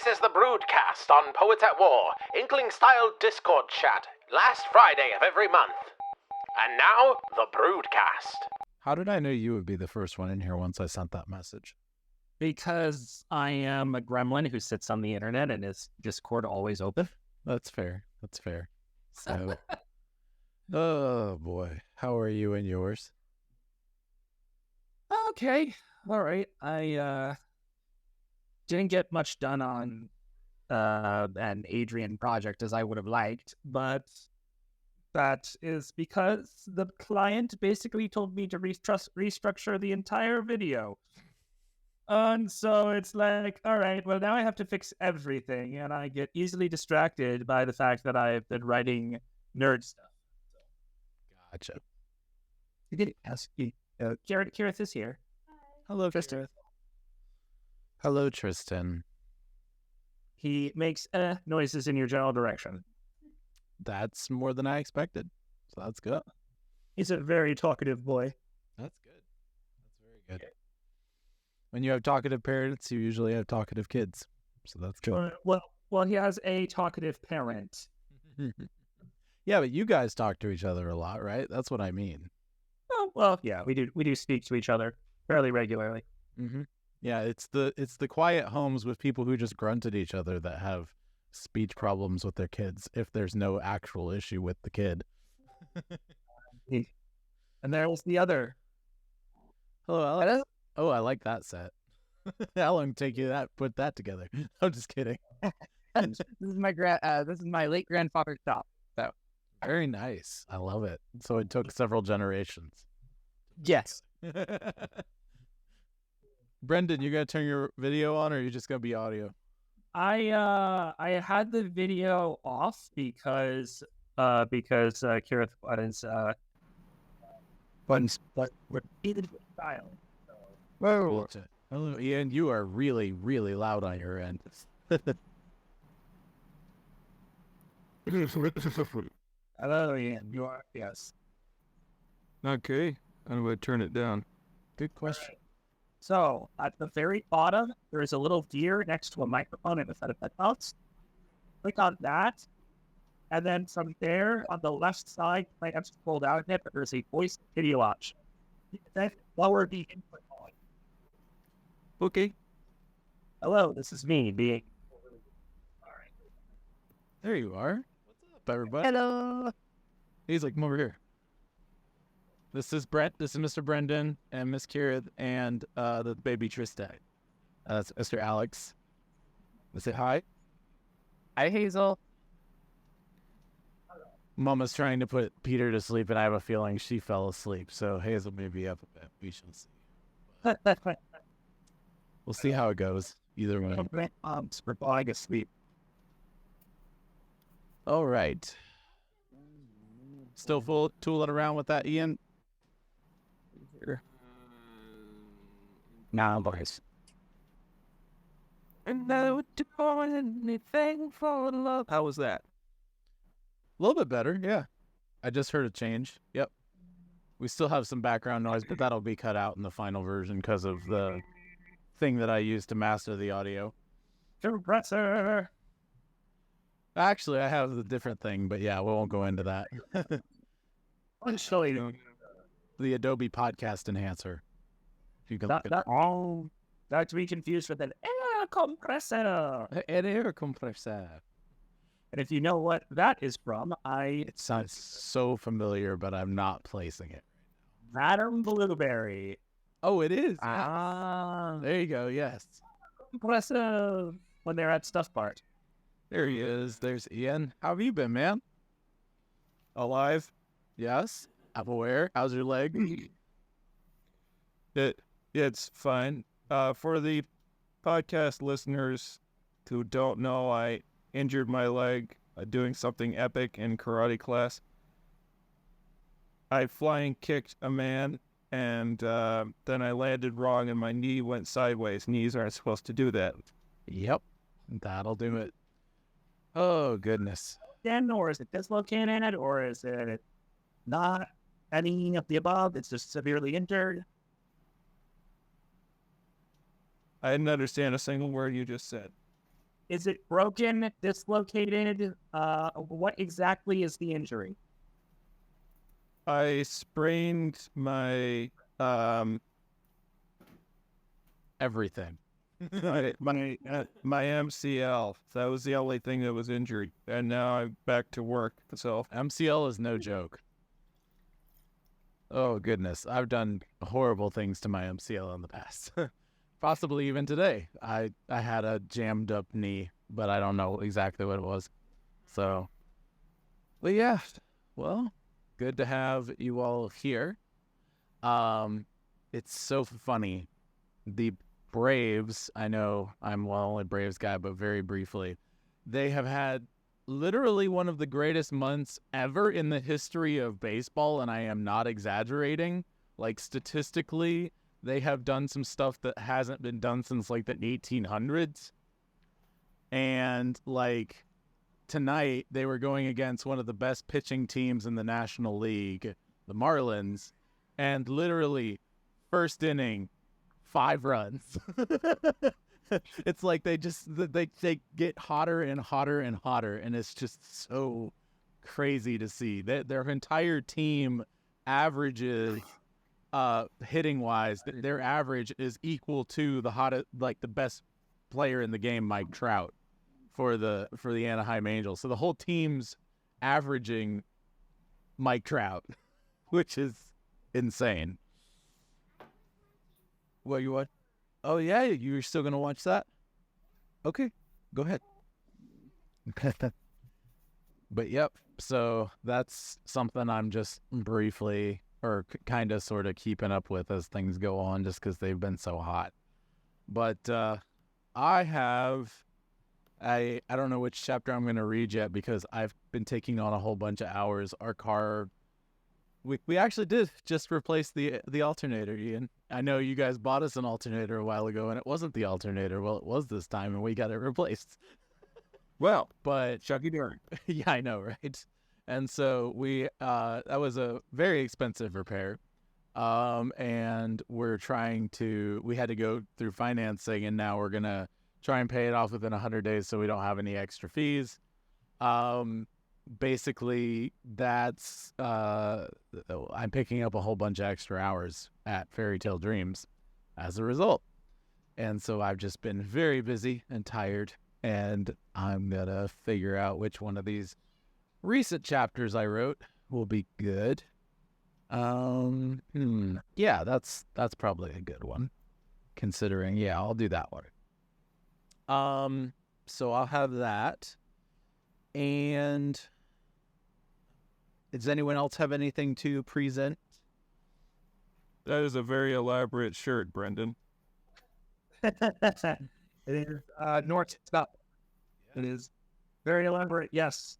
This is the Broodcast on Poets at War, Inkling-style Discord chat, last Friday of every month. And now, the Broodcast. How did I know you would be the first one in here once I sent that message? Because I am a gremlin who sits on the internet and is Discord always open. That's fair. So, oh boy, how are you and yours? Okay, all right. I didn't get much done on an Adrian project as I would have liked, but that is because the client basically told me to restructure the entire video. And so it's like, all right, well, now I have to fix everything, and I get easily distracted by the fact that I've been writing nerd stuff. Gotcha. You didn't ask me. Gareth is here. Hello, Tristan. Hello, Tristan. He makes noises in your general direction. That's more than I expected, so that's good. He's a very talkative boy. That's good. That's very good. When you have talkative parents, you usually have talkative kids, so that's good. Well, he has a talkative parent. Yeah, but you guys talk to each other a lot, right? That's what I mean. Oh, well, yeah, we do speak to each other fairly regularly. Mm-hmm. Yeah, it's the quiet homes with people who just grunt at each other that have speech problems with their kids if there's no actual issue with the kid. And there was the other. Hello, Alex. Hello? Oh, I like that set. How long did it take you to put that together? I'm just kidding. This is my late grandfather's shop. So very nice. I love it. So it took several generations. Yes. Brendan, you gonna turn your video on, or are you just gonna be audio? I had the video off because Kirith buttons but repeated style. Whoa. Hello, Ian. You are really, really loud on your end. Hello, Ian. You are, yes. Okay. I'm going to turn it down. Good question. So, at the very bottom, there is a little gear next to a microphone and a set of headphones. Click on that. And then from there, on the left side, you might have to scroll down a bit, but there's a voice video option. Then lower the input volume. Okay. Hello, this is me being... All right. There you are. What's up, everybody? Hello. He's like, come over here. This is Brett. This is Mr. Brendan and Miss Kirith and the baby Tristan. That's Mr. Alex. Say hi. Hi, Hazel. Mama's trying to put Peter to sleep, and I have a feeling she fell asleep. So Hazel may be up a bit. We shall see. We'll see how it goes. Either way. We're falling asleep. All right. Still full tooling around with that, Ian? Nah, boys. And I would do anything for love. How was that? A little bit better, yeah. I just heard a change. Yep. We still have some background noise, but that'll be cut out in the final version because of the thing that I used to master the audio. Compressor. Actually, I have a different thing, but yeah, we won't go into that. The Adobe Podcast Enhancer. You can look Not to be confused with an air compressor. An air compressor. And if you know what that is from, It sounds so familiar, but I'm not placing it. Madam Blueberry. Oh, it is. Ah, There you go. Yes. compressor. When they're at Stuff Bart. There he is. There's Ian. How have you been, man? Alive? Yes. I'm aware. How's your leg? It's fine. For the podcast listeners who don't know, I injured my leg doing something epic in karate class. I flying kicked a man, and then I landed wrong and my knee went sideways. Knees aren't supposed to do that. Yep. That'll do it. Oh, goodness. Then, or is it dislocated, or is it not any of the above? It's just severely injured. I didn't understand a single word you just said. Is it broken, dislocated? What exactly is the injury? I sprained my Everything. my MCL. That was the only thing that was injured, and now I'm back to work. So MCL is no joke. Oh, goodness. I've done horrible things to my MCL in the past. Possibly even today. I had a jammed up knee, but I don't know exactly what it was. So, but yeah, well, good to have you all here. It's so funny. The Braves, I know I'm only Braves guy, but very briefly, they have had literally one of the greatest months ever in the history of baseball, and I am not exaggerating. Like, statistically, they have done some stuff that hasn't been done since, like, the 1800s. And, like, tonight, they were going against one of the best pitching teams in the National League, the Marlins, and literally, first inning, 5 runs. It's like they get hotter and hotter and hotter, and it's just so crazy to see. Their entire team averages, hitting wise, their average is equal to the best player in the game, Mike Trout, for the Anaheim Angels. So the whole team's averaging Mike Trout, which is insane. What you want? Oh, yeah, you're still going to watch that? Okay, go ahead. But, yep, so that's something I'm just briefly or kind of sort of keeping up with as things go on, just because they've been so hot. But I don't know which chapter I'm going to read yet, because I've been taking on a whole bunch of hours. Our car... We actually did just replace the alternator, Ian. I know you guys bought us an alternator a while ago, and it wasn't the alternator. Well, it was this time, and we got it replaced. well, But Chucky Darn. yeah, I know, right? And so that was a very expensive repair. And we had to go through financing, and now we're gonna try and pay it off within 100 days, so we don't have any extra fees. Basically, that's I'm picking up a whole bunch of extra hours at Fairy Tale Dreams as a result. And so I've just been very busy and tired, and I'm gonna figure out which one of these recent chapters I wrote will be good. Yeah, that's probably a good one, considering. Yeah, I'll do that one. So I'll have that. And does anyone else have anything to present? That is a very elaborate shirt, Brendan. It is North stuff. It is very elaborate. Yes,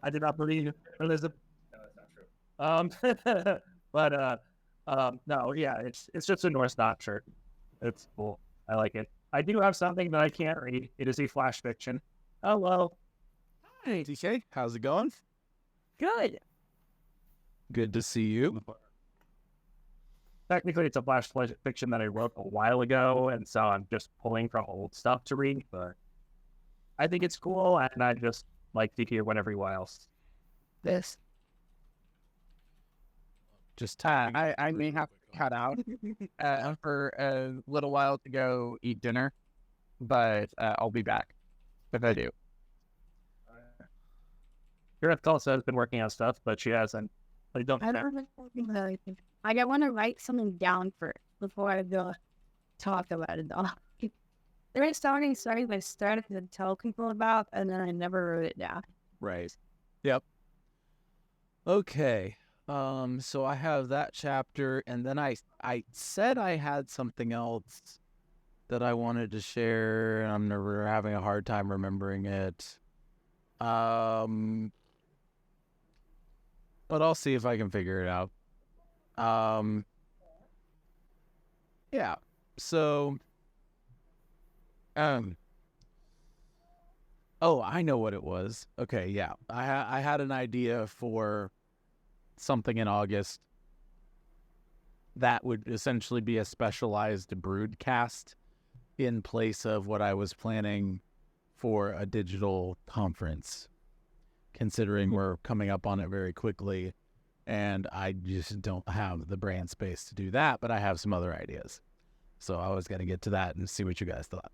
I did not believe Elizabeth. No, that's not true. But no, yeah, it's just a North Knot shirt. It's cool. I like it. I do have something that I can't read. It is a flash fiction. Hello. Hey, TK, how's it going? Good. Good to see you. Technically, it's a flash fiction that I wrote a while ago, and so I'm just pulling from old stuff to read, but I think it's cool, and I just like to hear what everyone else. This. Just I may have to cut out for a little while to go eat dinner, but I'll be back if I do. Your also has been working on stuff, but she hasn't. I don't I want to write something down first before I go talk about it. There is something that I started to tell people about, and then I never wrote it down. Right. Yep. Okay. So I have that chapter, and then I said I had something else that I wanted to share, and I'm never having a hard time remembering it. But I'll see if I can figure it out. Yeah. So, oh, I know what it was. Okay, yeah. I had an idea for something in August that would essentially be a specialized broodcast in place of what I was planning for a digital conference, considering we're coming up on it very quickly, and I just don't have the brand space to do that, but I have some other ideas. So I was going to get to that and see what you guys thought.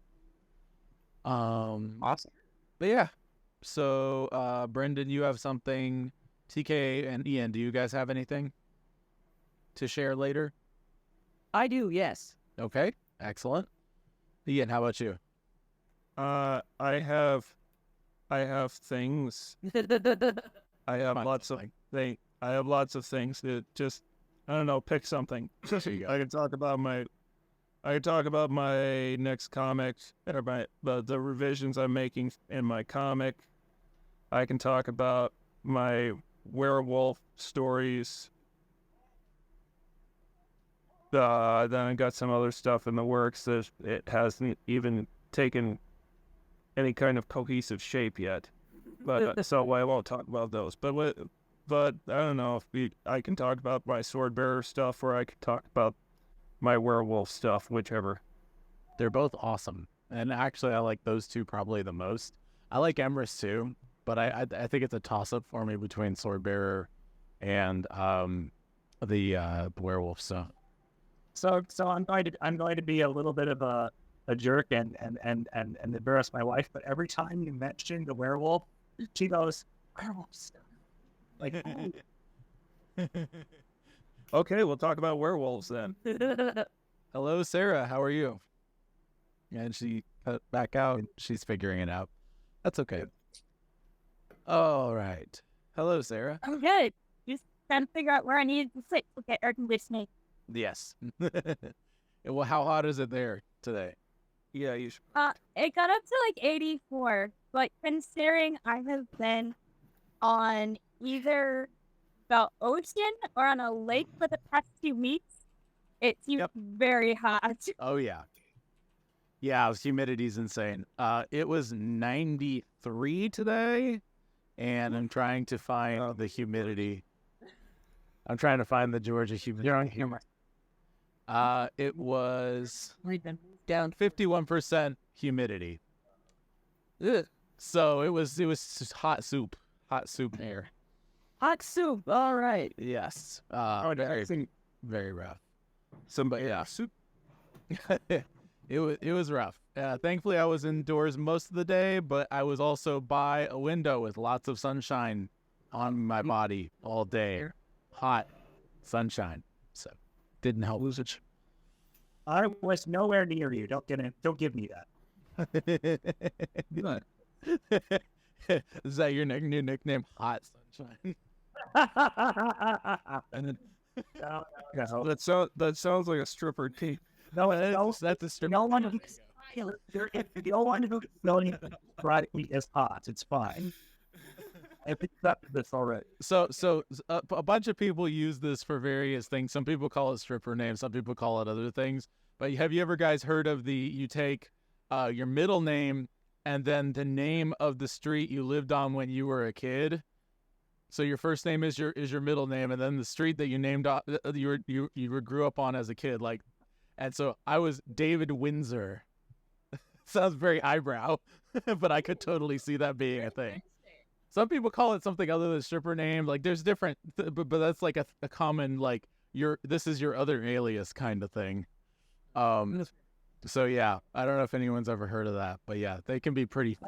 Awesome. But yeah, so Brendan, you have something. TK and Ian, do you guys have anything to share later? I do, yes. Okay, excellent. Ian, how about you? I have things. I have lots of things. I have lots of things that just, I don't know, pick something. I can talk about my next comic, or the revisions I'm making in my comic. I can talk about my werewolf stories. Then I got some other stuff in the works that it hasn't even taken any kind of cohesive shape yet. But so I won't talk about those. But I don't know if I can talk about my sword bearer stuff, or I could talk about my werewolf stuff, whichever. They're both awesome, and actually I like those two probably the most. I like Emrys too, but I think it's a toss-up for me between swordbearer and the werewolf stuff. So I'm going to be a little bit of a jerk and embarrass my wife, but every time you mention the werewolf, she goes, werewolf stuff. Like, oh. Okay, we'll talk about werewolves then. Hello, Sarah. How are you? And she cut back out. She's figuring it out. That's okay. All right. Hello, Sarah. I'm good. Just trying to figure out where I need to sit to get air conditioning. Yes. Well, how hot is it there today? Yeah, you should. It got up to like 84, but considering I have been on either the ocean or on a lake for the past 2 weeks, it seems very hot. Oh, yeah. Yeah, humidity's insane. It was 93 today, and I'm trying to find the humidity. I'm trying to find the Georgia humidity. You're on camera. It was Down 51% humidity. Ugh. So it was just hot soup air. Hot soup. All right. Yes. Very, very rough. somebody, Yeah. It was rough. Thankfully, I was indoors most of the day, but I was also by a window with lots of sunshine on my body all day. Hot sunshine. So didn't help. I was nowhere near you. Don't give me that. Is that your new nickname? Hot sunshine. and then No. that sounds like a stripper team. No, That's a strip. no one who's smelling product is hot. It's fine. I've accepted this already. So a bunch of people use this for various things. Some people call it stripper names. Some people call it other things. But have you ever guys heard of you take your middle name and then the name of the street you lived on when you were a kid? So your first name is your middle name, and then the street that you named you grew up on as a kid. Like, and so I was David Windsor. Sounds very eyebrow, but I could totally see that being a thing. Some people call it something other than stripper name. Like there's different, but that's like a common, like this is your other alias kind of thing. So yeah, I don't know if anyone's ever heard of that, but yeah, they can be pretty.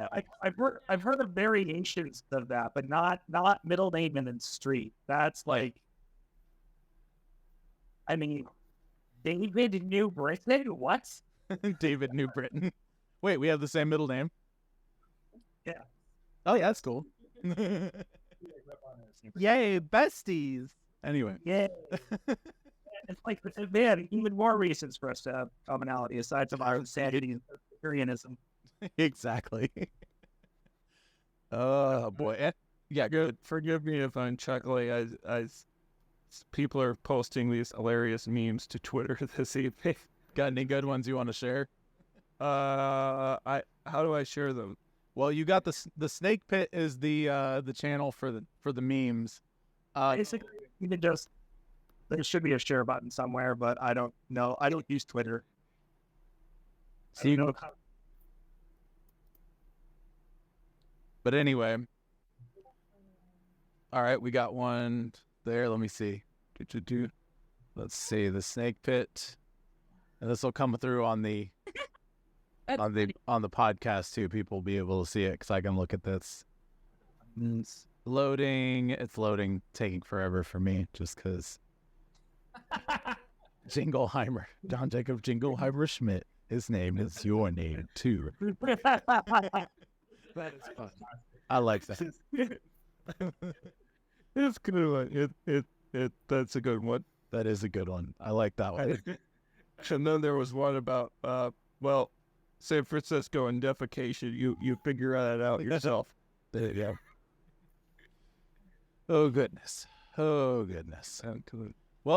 I've heard of variations of that, but not middle name and then street. That's like, I mean, David New Britain. What? David New Britain. Wait, we have the same middle name? Yeah. Oh yeah, that's cool. Yay, besties. Anyway. Yeah. It's like, man, even more reasons for us to have commonality aside from our insanity and Aryanism. Exactly. Oh boy. Yeah, good. Forgive me if I'm chuckling. As people are posting these hilarious memes to Twitter this evening. Got any good ones you want to share? How do I share them? Well, you got the Snake Pit is the channel for the memes. Basically, you can just, there should be a share button somewhere, but I don't know. I don't use Twitter. So you know. But anyway, all right, we got one there. Let me see. Let's see the snake pit, and this will come through on the podcast too. People will be able to see it because I can look at this. It's loading, taking forever for me just because. Jingleheimer, John Jacob Jingleheimer Schmidt. His name is your name too. That is fun. I like that. It's good. That's a good one. That is a good one. I like that one. And then there was one about San Francisco and defecation. You figure that out yourself. There you go. Oh goodness. Well,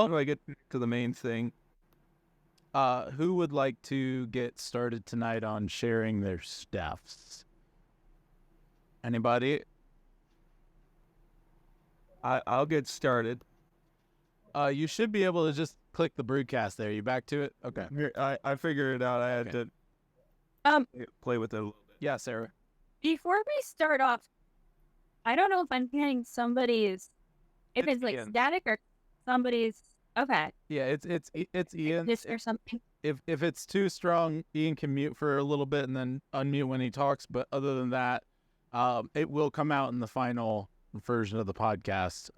how do I get to the main thing? Who would like to get started tonight on sharing their stuffs? Anybody? I'll get started. You should be able to just click the Broodcast there. You back to it? Okay. I figured it out. I had to play with it a little bit. Yeah, Sarah. Before we start off, I don't know if I'm hearing somebody's, if it's like Ian. static or somebody's. Okay. Yeah, it's Ian. This or something. If it's too strong, Ian can mute for a little bit and then unmute when he talks. But other than that, it will come out in the final version of the podcast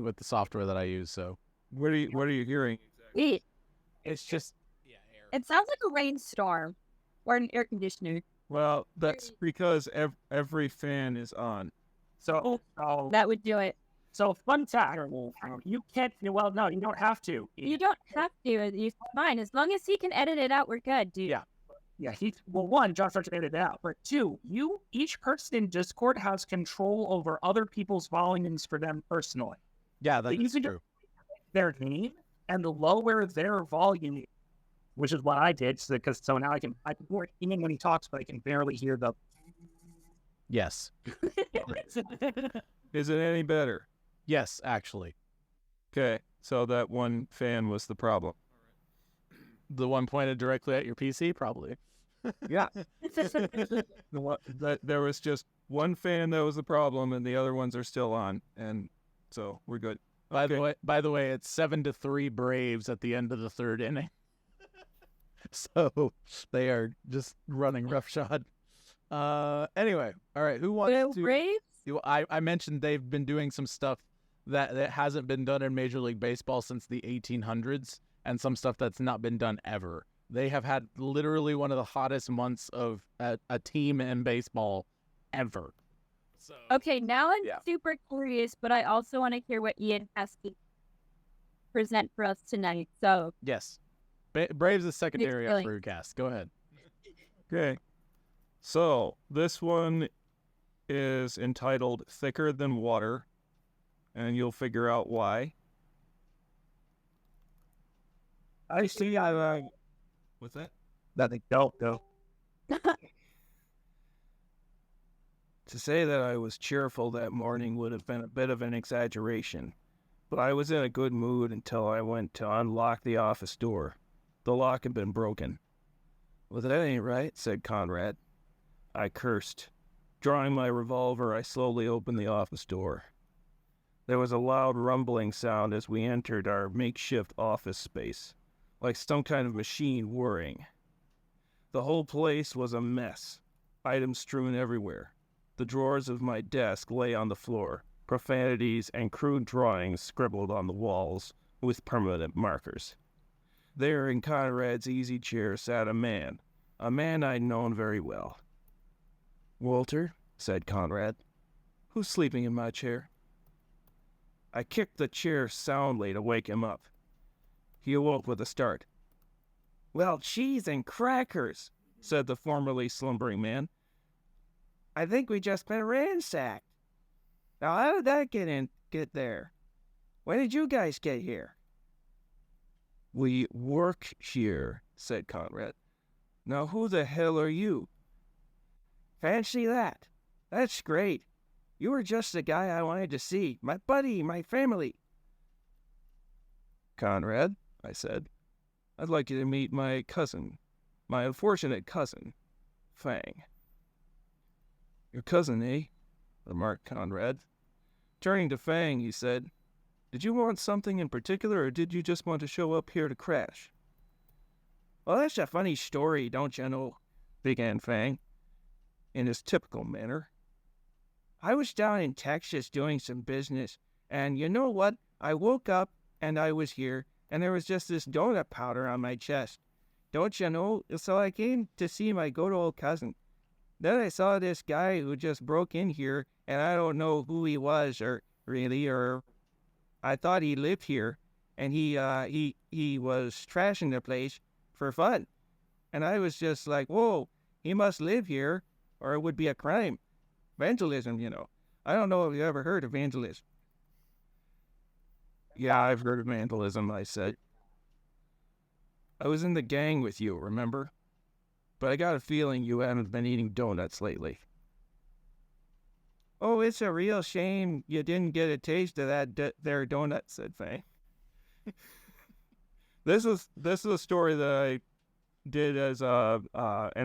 with the software that I use. So What are you hearing? Wait, it's just it sounds like a rainstorm or an air conditioner. Well, that's because every fan is on. So That would do it. So fun fact, you can't. Well, no, you don't have to. You don't have to. It's fine. As long as he can edit it out, we're good, dude. Yeah. Yeah, one, Josh Archer edited it out, but two, each person in Discord has control over other people's volumes for them personally. yeah, that's you can true. Their name and lower their volume, which is what I did, so now I can hear Ian when he talks, but I can barely hear the. Yes. Is it any better? Yes, actually. Okay, so that one fan was the problem. The one pointed directly at your PC, probably. Yeah. There was just one fan that was the problem, and the other ones are still on, and so we're good. By the way, it's 7-3 Braves at the end of the third inning. So they are just running roughshod. Anyway, all right. Who wants to? Braves? I mentioned they've been doing some stuff that hasn't been done in Major League Baseball since the 1800s, and some stuff that's not been done ever. They have had literally one of the hottest months of a team in baseball ever. So Okay, now I'm Yeah. super curious, but I also want to hear what Ian has to present for us tonight. So, yes, Braves is secondary on feelings. Broodcast. Go ahead. Okay. So this one is entitled Thicker Than Water, and you'll figure out why. I see. What's that? Nothing. Go. To say that I was cheerful that morning would have been a bit of an exaggeration, but I was in a good mood until I went to unlock the office door. The lock had been broken. "Well, that ain't right," said Conrad. I cursed. Drawing my revolver, I slowly opened the office door. There was a loud rumbling sound as we entered our makeshift office space, like some kind of machine whirring. The whole place was a mess, items strewn everywhere. The drawers of my desk lay on the floor, profanities and crude drawings scribbled on the walls with permanent markers. There in Conrad's easy chair sat a man I'd known very well. "Walter," said Conrad, "who's sleeping in my chair?" I kicked the chair soundly to wake him up. He awoke with a start. "Well, cheese and crackers," said the formerly slumbering man. "I think we just been ransacked. Now, how did that get there? When did you guys get here?" "We work here," said Conrad. "Now, who the hell are you?" "Fancy that. That's great. You were just the guy I wanted to see. My buddy, my family." "Conrad," I said, "I'd like you to meet my cousin, my unfortunate cousin, Fang." "Your cousin, eh?" remarked Conrad. Turning to Fang, he said, "Did you want something in particular, or did you just want to show up here to crash?" "Well, that's a funny story, don't you know?" began Fang, in his typical manner. "I was down in Texas doing some business, and you know what? I woke up, and I was here, and there was just this donut powder on my chest. Don't you know? So I came to see my good old cousin. Then I saw this guy who just broke in here, and I don't know who he was, or I thought he lived here, and he was trashing the place for fun. And I was just like, whoa, he must live here, or it would be a crime. Vandalism, you know. I don't know if you ever heard of vandalism." "Yeah, I've heard of vandalism," I said. "I was in the gang with you, remember? But I got a feeling you haven't been eating donuts lately." "Oh, it's a real shame you didn't get a taste of that there donut," said Fang. This is a story that I did as an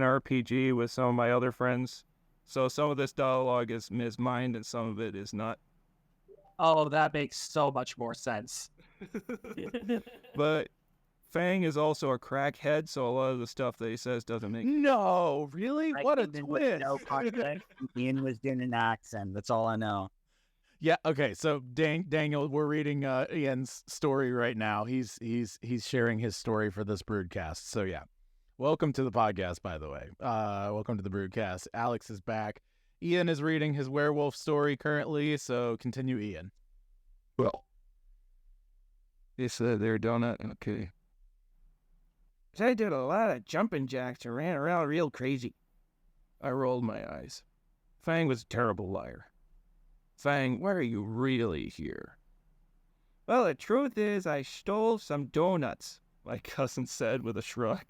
RPG with some of my other friends. So some of this dialogue is mine and some of it is not. Oh, that makes so much more sense. But Fang is also a crackhead, so a lot of the stuff that he says doesn't make No, really? What a twist. No context. Ian was doing an accent. That's all I know. Yeah. Okay. So Daniel, we're reading Ian's story right now. He's sharing his story for this broadcast. So yeah, welcome to the podcast. By the way, welcome to the broadcast. Alex is back. Ian is reading his werewolf story currently. So continue, Ian. Well, it's their donut. Okay. I did a lot of jumping jacks and ran around real crazy. I rolled my eyes. Fang was a terrible liar. "Fang, why are you really here?" "Well, the truth is I stole some donuts," my cousin said with a shrug.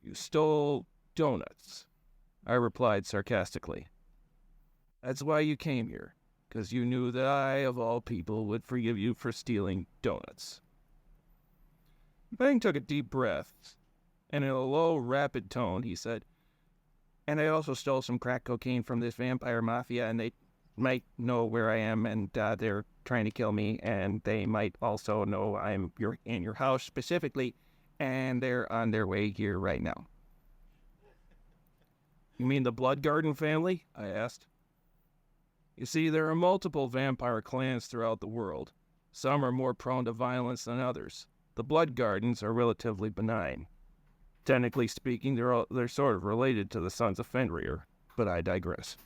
"You stole donuts," I replied sarcastically. "That's why you came here, because you knew that I, of all people, would forgive you for stealing donuts." Fang took a deep breath, and in a low, rapid tone, he said, "And I also stole some crack cocaine from this vampire mafia, and they might know where I am, and they're trying to kill me, and they might also know I'm in your house specifically, and they're on their way here right now." "You mean the Blood Garden family?" I asked. "You see, there are multiple vampire clans throughout the world. Some are more prone to violence than others. The Blood Gardens are relatively benign. Technically speaking, they're sort of related to the Sons of Fenrir, but I digress."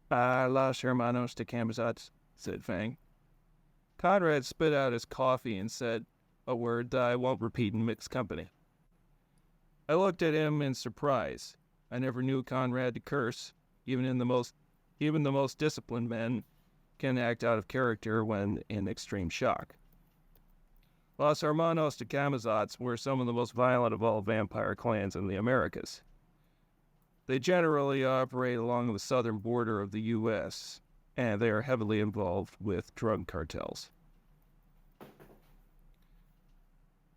"Los hermanos de Camazotz," said Fang. Conrad spit out his coffee and said a word that I won't repeat in mixed company. I looked at him in surprise. I never knew Conrad to curse. Even the most disciplined men can act out of character when in extreme shock. Los Hermanos de Camazotz were some of the most violent of all vampire clans in the Americas. They generally operate along the southern border of the U.S., and they are heavily involved with drug cartels.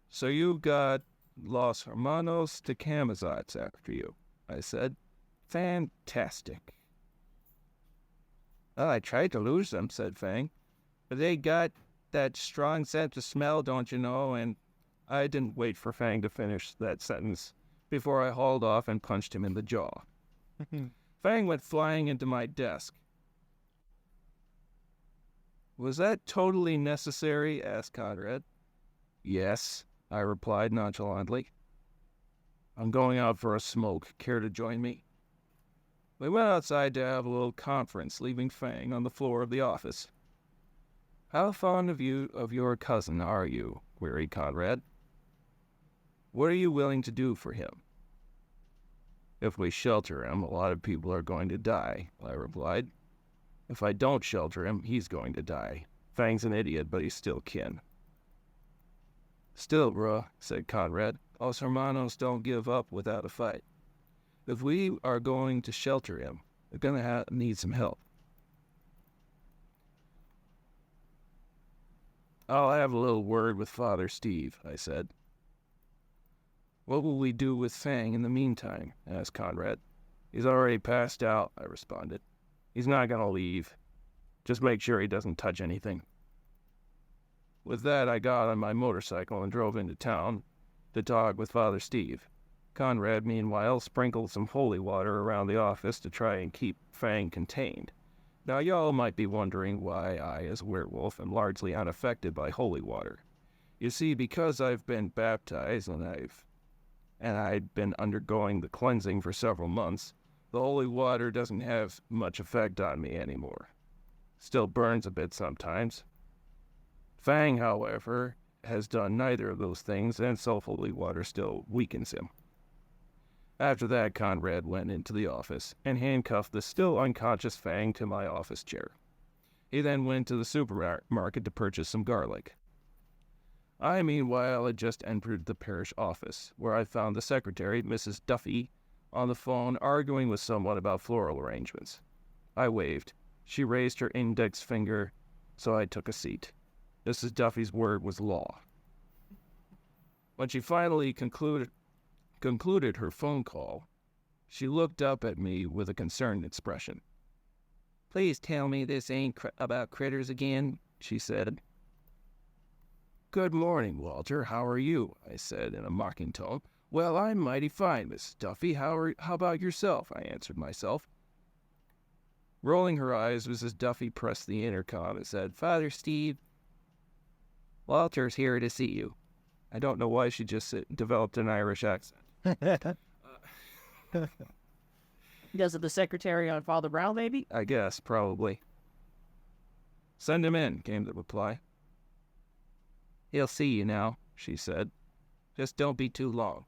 "So you got Los Hermanos de Camazotz after you," I said. "Fantastic." "Well, I tried to lose them," said Fang, "but they got that strong sense of smell, don't you know," and I didn't wait for Fang to finish that sentence before I hauled off and punched him in the jaw. Fang went flying into my desk. "Was that totally necessary?" asked Conrad. "Yes," I replied nonchalantly. "I'm going out for a smoke. Care to join me?" We went outside to have a little conference, leaving Fang on the floor of the office. "How fond of your cousin are you?" queried Conrad. "What are you willing to do for him?" "If we shelter him, a lot of people are going to die," I replied. "If I don't shelter him, he's going to die. Fang's an idiot, but he's still kin." "Still, bruh," said Conrad, "Los Hermanos don't give up without a fight. If we are going to shelter him, we're going to need some help." "I'll have a little word with Father Steve," I said. What will we do with Fang in the meantime? Asked Conrad. He's already passed out, I responded. He's not going to leave. Just make sure he doesn't touch anything. With that, I got on my motorcycle and drove into town to talk with Father Steve. Conrad, meanwhile, sprinkled some holy water around the office to try and keep Fang contained. Now, y'all might be wondering why I, as a werewolf, am largely unaffected by holy water. You see, because I've been baptized and I'd been undergoing the cleansing for several months, the holy water doesn't have much effect on me anymore. Still burns a bit sometimes. Fang, however, has done neither of those things, and so holy water still weakens him. After that, Conrad went into the office and handcuffed the still unconscious Fang to my office chair. He then went to the supermarket to purchase some garlic. I, meanwhile, had just entered the parish office, where I found the secretary, Mrs. Duffy, on the phone arguing with someone about floral arrangements. I waved. She raised her index finger, so I took a seat. Mrs. Duffy's word was law. When she finally concluded her phone call, she looked up at me with a concerned expression. "Please tell me this ain't about critters again," she said. "Good morning, Walter. How are you?" I said in a mocking tone. "Well, I'm mighty fine, Miss Duffy. How about yourself?" I answered myself. Rolling her eyes, Mrs. Duffy pressed the intercom and said, "Father Steve, Walter's here to see you." I don't know why she just developed an Irish accent. Does it the secretary on Father Brown, maybe? I guess, probably. "Send him in," came the reply. "He'll see you now," she said. "Just don't be too long."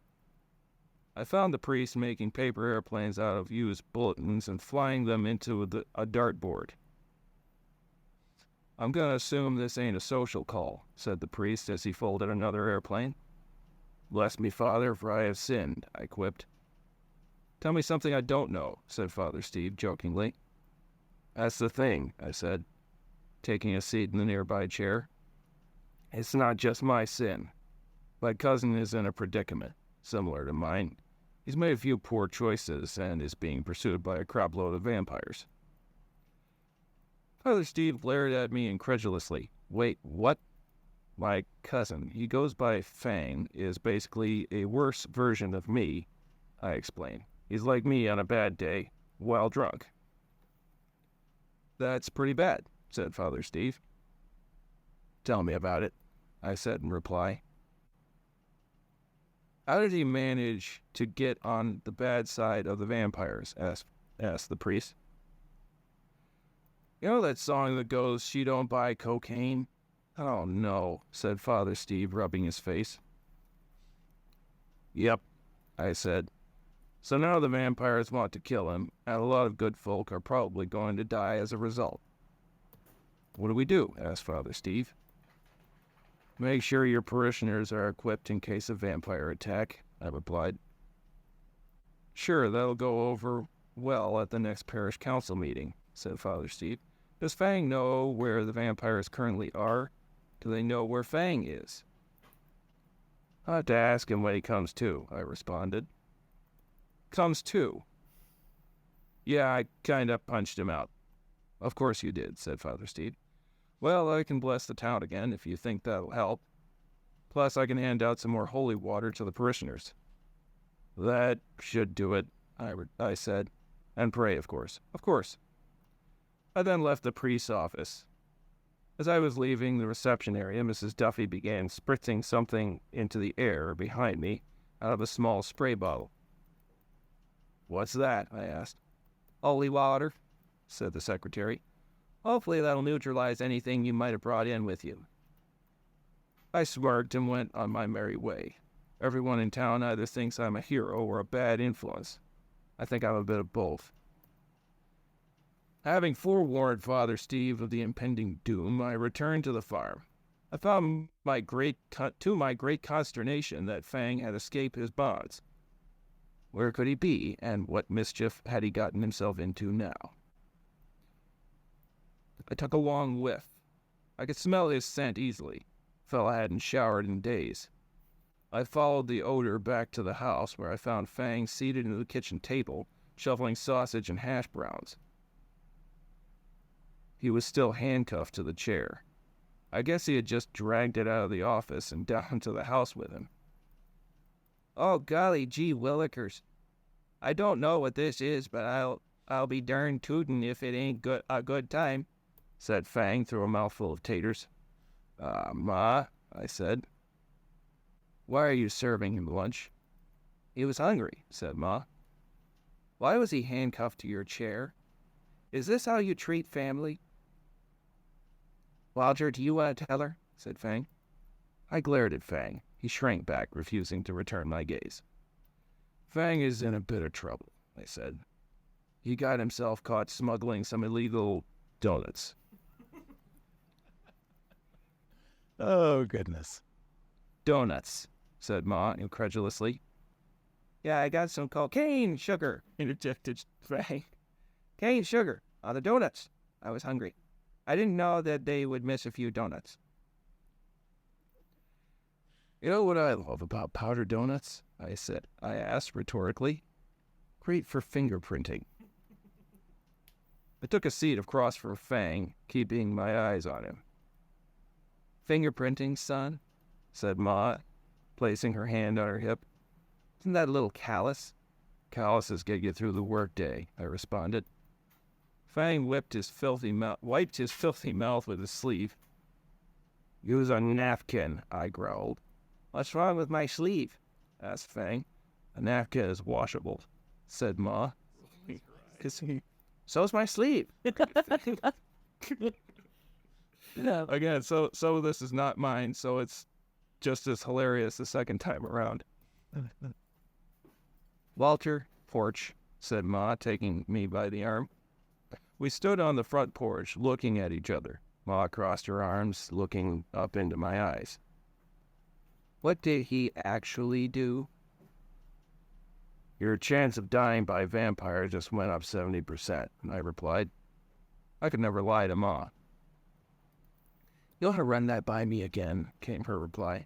I found the priest making paper airplanes out of used bulletins and flying them into a dartboard. "I'm going to assume this ain't a social call," said the priest as he folded another airplane. "Bless me, Father, for I have sinned," I quipped. "Tell me something I don't know," said Father Steve jokingly. "That's the thing," I said, taking a seat in the nearby chair. "It's not just my sin. My cousin is in a predicament, similar to mine. He's made a few poor choices and is being pursued by a crapload of vampires." Father Steve glared at me incredulously. "Wait, what?" "My cousin, he goes by Fang, is basically a worse version of me," I explained. "He's like me on a bad day, while drunk." "That's pretty bad," said Father Steve. "Tell me about it," I said in reply. "How did he manage to get on the bad side of the vampires?" asked the priest. "You know that song that goes, 'She don't buy cocaine'?" "Oh, no," said Father Steve, rubbing his face. "Yep," I said. "So now the vampires want to kill him, and a lot of good folk are probably going to die as a result." "What do we do?" asked Father Steve. "Make sure your parishioners are equipped in case of vampire attack," I replied. "Sure, that'll go over well at the next parish council meeting," said Father Steve. "Does Fang know where the vampires currently are? Do they know where Fang is?" "I'll have to ask him when he comes to," I responded. "Comes to?" "Yeah, I kinda punched him out." "Of course you did," said Father Steve. "Well, I can bless the town again if you think that'll help. Plus, I can hand out some more holy water to the parishioners." "That should do it," I said. "And pray, of course." "Of course." I then left the priest's office. As I was leaving the reception area, Mrs. Duffy began spritzing something into the air behind me out of a small spray bottle. "What's that?" I asked. "Holy water," said the secretary. "Hopefully that'll neutralize anything you might have brought in with you." I smirked and went on my merry way. Everyone in town either thinks I'm a hero or a bad influence. I think I'm a bit of both. Having forewarned Father Steve of the impending doom, I returned to the farm. I found to my great consternation that Fang had escaped his bonds. Where could he be, and what mischief had he gotten himself into now? I took a long whiff. I could smell his scent easily. Fella hadn't showered in days. I followed the odor back to the house, where I found Fang seated at the kitchen table, shoveling sausage and hash browns. He was still handcuffed to the chair. I guess he had just dragged it out of the office and down to the house with him. "Oh, golly gee willikers. I don't know what this is, but I'll be darn tootin' if it ain't a good time," said Fang through a mouthful of taters. Ma," I said. "Why are you serving him lunch?" "He was hungry," said Ma. "Why was he handcuffed to your chair? Is this how you treat family?" "Walter, do you want to tell her?" said Fang. I glared at Fang. He shrank back, refusing to return my gaze. "Fang is in a bit of trouble," I said. "He got himself caught smuggling some illegal donuts." Oh, goodness. "Donuts," said Ma incredulously. "Yeah, I got some cocaine sugar," interjected Fang. "Cane sugar on the donuts. I was hungry. I didn't know that they would miss a few donuts." "You know what I love about powdered donuts?" I asked rhetorically. "Great for fingerprinting." I took a seat across from Fang, keeping my eyes on him. "Fingerprinting, son?" said Ma, placing her hand on her hip. "Isn't that a little callous?" "Calluses get you through the workday," I responded. Fang wiped his filthy mouth with his sleeve. "Use a napkin," I growled. "What's wrong with my sleeve?" asked Fang. "A napkin is washable," said Ma. "So's my sleeve." Again, so this is not mine, so it's just as hilarious the second time around. "Walter, porch," said Ma, taking me by the arm. We stood on the front porch, looking at each other. Ma crossed her arms, looking up into my eyes. "What did he actually do?" "Your chance of dying by vampire just went up 70%, I replied. I could never lie to Ma. "You ought to run that by me again," came her reply.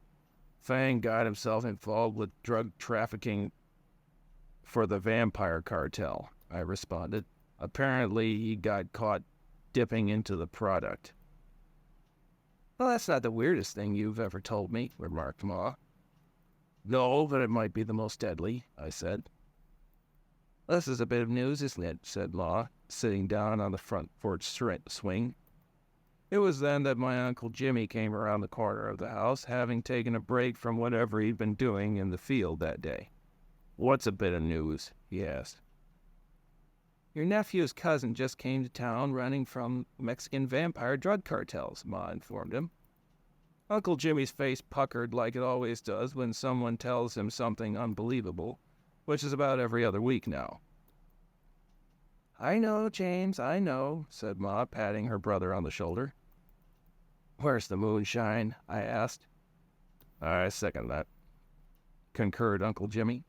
"Fang got himself involved with drug trafficking for the vampire cartel," I responded. "Apparently he got caught dipping into the product." "Well, that's not the weirdest thing you've ever told me," remarked Ma. "No, but it might be the most deadly," I said. "This is a bit of news, isn't it?" said Ma, sitting down on the front porch swing. It was then that my Uncle Jimmy came around the corner of the house, having taken a break from whatever he'd been doing in the field that day. "What's a bit of news?" he asked. "Your nephew's cousin just came to town running from Mexican vampire drug cartels," Ma informed him. Uncle Jimmy's face puckered like it always does when someone tells him something unbelievable, which is about every other week now. "I know, James, I know," said Ma, patting her brother on the shoulder. "Where's the moonshine?" I asked. "I second that," concurred Uncle Jimmy.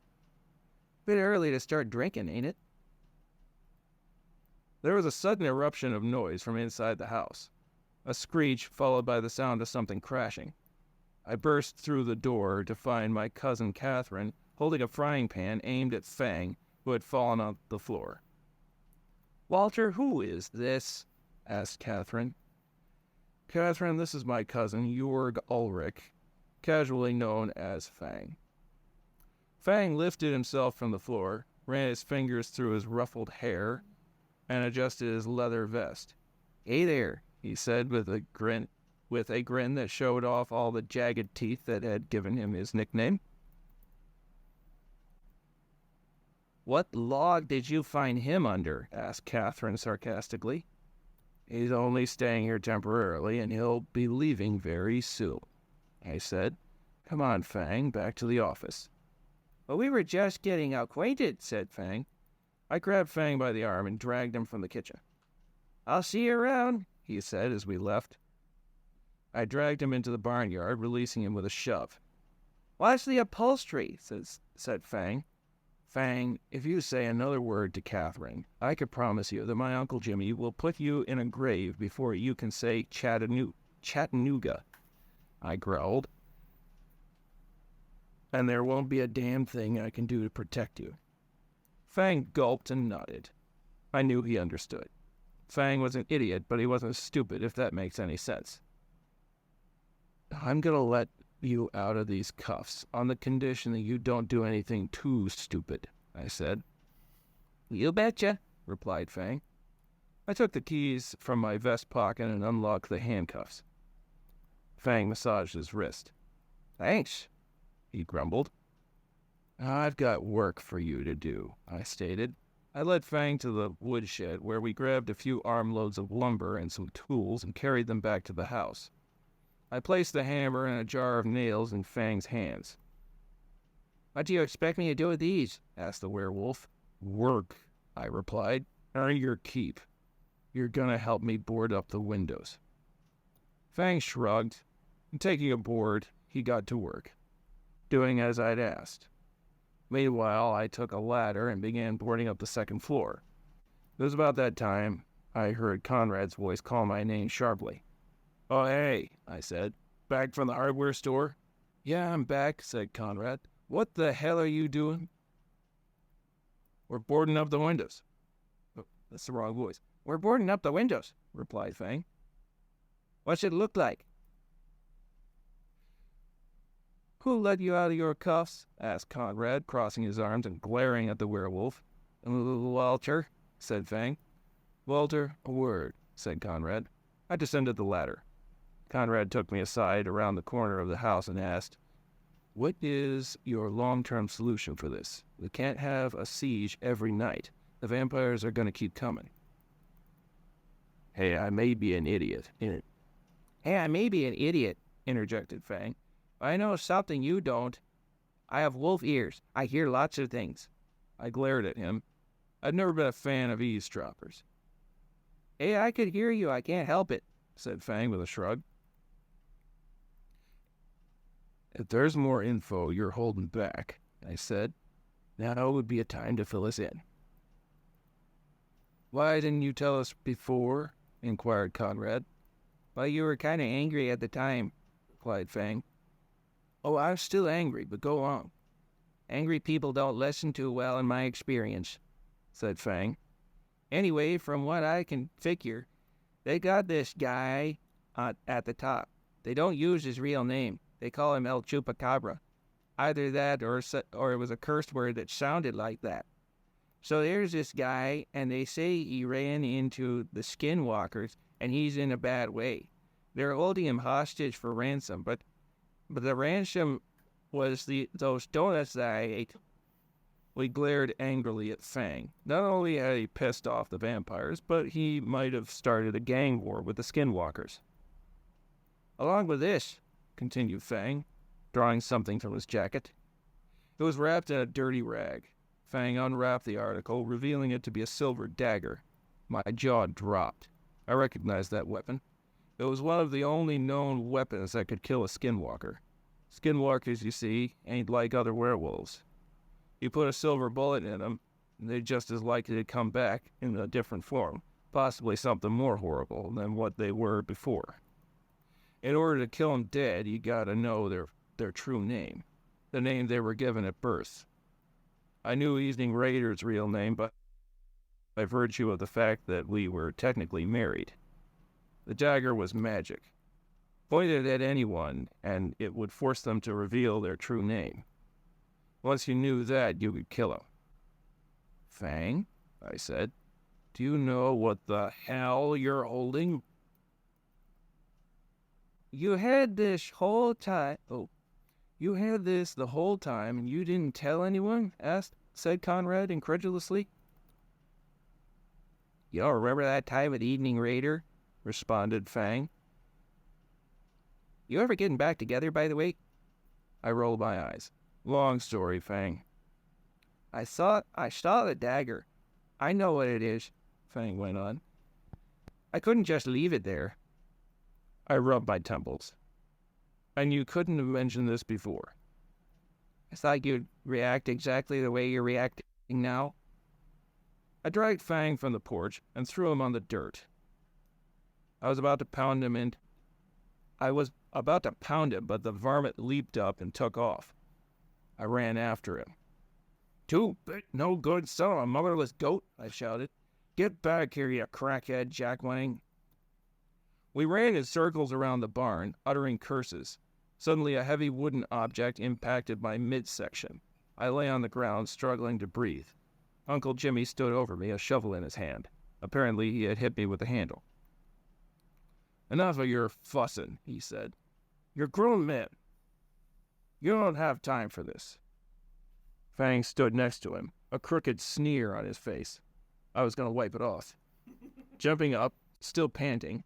"Bit early to start drinking, ain't it?" There was a sudden eruption of noise from inside the house. A screech followed by the sound of something crashing. I burst through the door to find my cousin Catherine holding a frying pan aimed at Fang, who had fallen on the floor. "Walter, who is this?" asked Catherine. "Catherine, this is my cousin, Jörg Ulrich, casually known as Fang." Fang lifted himself from the floor, ran his fingers through his ruffled hair, and adjusted his leather vest. "Hey there," he said with a grin that showed off all the jagged teeth that had given him his nickname. "What log did you find him under?" asked Catherine sarcastically. "He's only staying here temporarily, and he'll be leaving very soon," I said. "Come on, Fang, back to the office." "But we were just getting acquainted," said Fang. I grabbed Fang by the arm and dragged him from the kitchen. "I'll see you around," he said as we left. I dragged him into the barnyard, releasing him with a shove. "Watch the upholstery," said Fang. "Fang, if you say another word to Catherine, I could promise you that my Uncle Jimmy will put you in a grave before you can say Chattanooga," I growled. and there won't be a damn thing I can do to protect you. Fang gulped and nodded. I knew he understood. Fang was an idiot, but he wasn't stupid, if that makes any sense. I'm gonna let you out of these cuffs on the condition that you don't do anything too stupid, I said. You betcha, replied Fang. I took the keys from my vest pocket and unlocked the handcuffs. Fang massaged his wrist. Thanks, he grumbled. I've got work for you to do, I stated. I led Fang to the woodshed where we grabbed a few armloads of lumber and some tools and carried them back to the house. I placed the hammer and a jar of nails in Fang's hands. What do you expect me to do with these? Asked the werewolf. Work, I replied. Earn your keep. You're gonna help me board up the windows. Fang shrugged, and taking a board, he got to work, doing as I'd asked. Meanwhile, I took a ladder and began boarding up the second floor. It was about that time I heard Conrad's voice call my name sharply. Oh, hey, I said. Back from the hardware store? Yeah, I'm back, said Conrad. What the hell are you doing? We're boarding up the windows. Oh, that's the wrong voice. We're boarding up the windows, replied Fang. What's it look like? Who let you out of your cuffs? Asked Conrad, crossing his arms and glaring at the werewolf. Walter, said Fang. Walter, a word, said Conrad. I descended the ladder. Conrad took me aside around the corner of the house and asked, What is your long-term solution for this? We can't have a siege every night. The vampires are going to keep coming. Hey, I may be an idiot, interjected Fang. I know something you don't. I have wolf ears. I hear lots of things. I glared at him. I'd never been a fan of eavesdroppers. Hey, I could hear you. I can't help it, said Fang with a shrug. If there's more info you're holding back, I said, now would be a time to fill us in. Why didn't you tell us before? Inquired Conrad. Well, you were kind of angry at the time, replied Fang. Oh, I'm still angry, but go on. Angry people don't listen too well in my experience, said Fang. Anyway, from what I can figure, they got this guy at the top. They don't use his real name. They call him El Chupacabra. Either that or it was a cursed word that sounded like that. So there's this guy, and they say he ran into the skinwalkers, and he's in a bad way. They're holding him hostage for ransom, but the ransom was those donuts that I ate. We glared angrily at Fang. Not only had he pissed off the vampires, but he might have started a gang war with the skinwalkers. Along with this, continued Fang, drawing something from his jacket. It was wrapped in a dirty rag. Fang unwrapped the article, revealing it to be a silver dagger. My jaw dropped. I recognized that weapon. It was one of the only known weapons that could kill a skinwalker. Skinwalkers, you see, ain't like other werewolves. You put a silver bullet in them, and they're just as likely to come back in a different form, possibly something more horrible than what they were before. In order to kill them dead, you gotta know their true name, the name they were given at birth. I knew Evening Raider's real name, but by virtue of the fact that we were technically married. The dagger was magic. Pointed at anyone, and it would force them to reveal their true name. Once you knew that, you could kill him. Fang, I said, do you know what the hell you're holding? You had this the whole time, and you didn't tell anyone? Said Conrad incredulously. You don't remember that time with Evening Raider? Responded Fang. You ever getting back together, by the way? I rolled my eyes. Long story, Fang. I saw the dagger. I know what it is, Fang went on. I couldn't just leave it there. I rubbed my temples. And you couldn't have mentioned this before. I thought you'd react exactly the way you're reacting now. I dragged Fang from the porch and threw him on the dirt. I was about to pound him, but the varmint leaped up and took off. I ran after him. "Two bit no good son of a motherless goat," I shouted. "Get back here, you crackhead, Jack Wang." We ran in circles around the barn, uttering curses. Suddenly a heavy wooden object impacted my midsection. I lay on the ground, struggling to breathe. Uncle Jimmy stood over me, a shovel in his hand. Apparently he had hit me with the handle. "Enough of your fussing," he said. "You're grown men. You don't have time for this." Fang stood next to him, a crooked sneer on his face. I was going to wipe it off. Jumping up, still panting,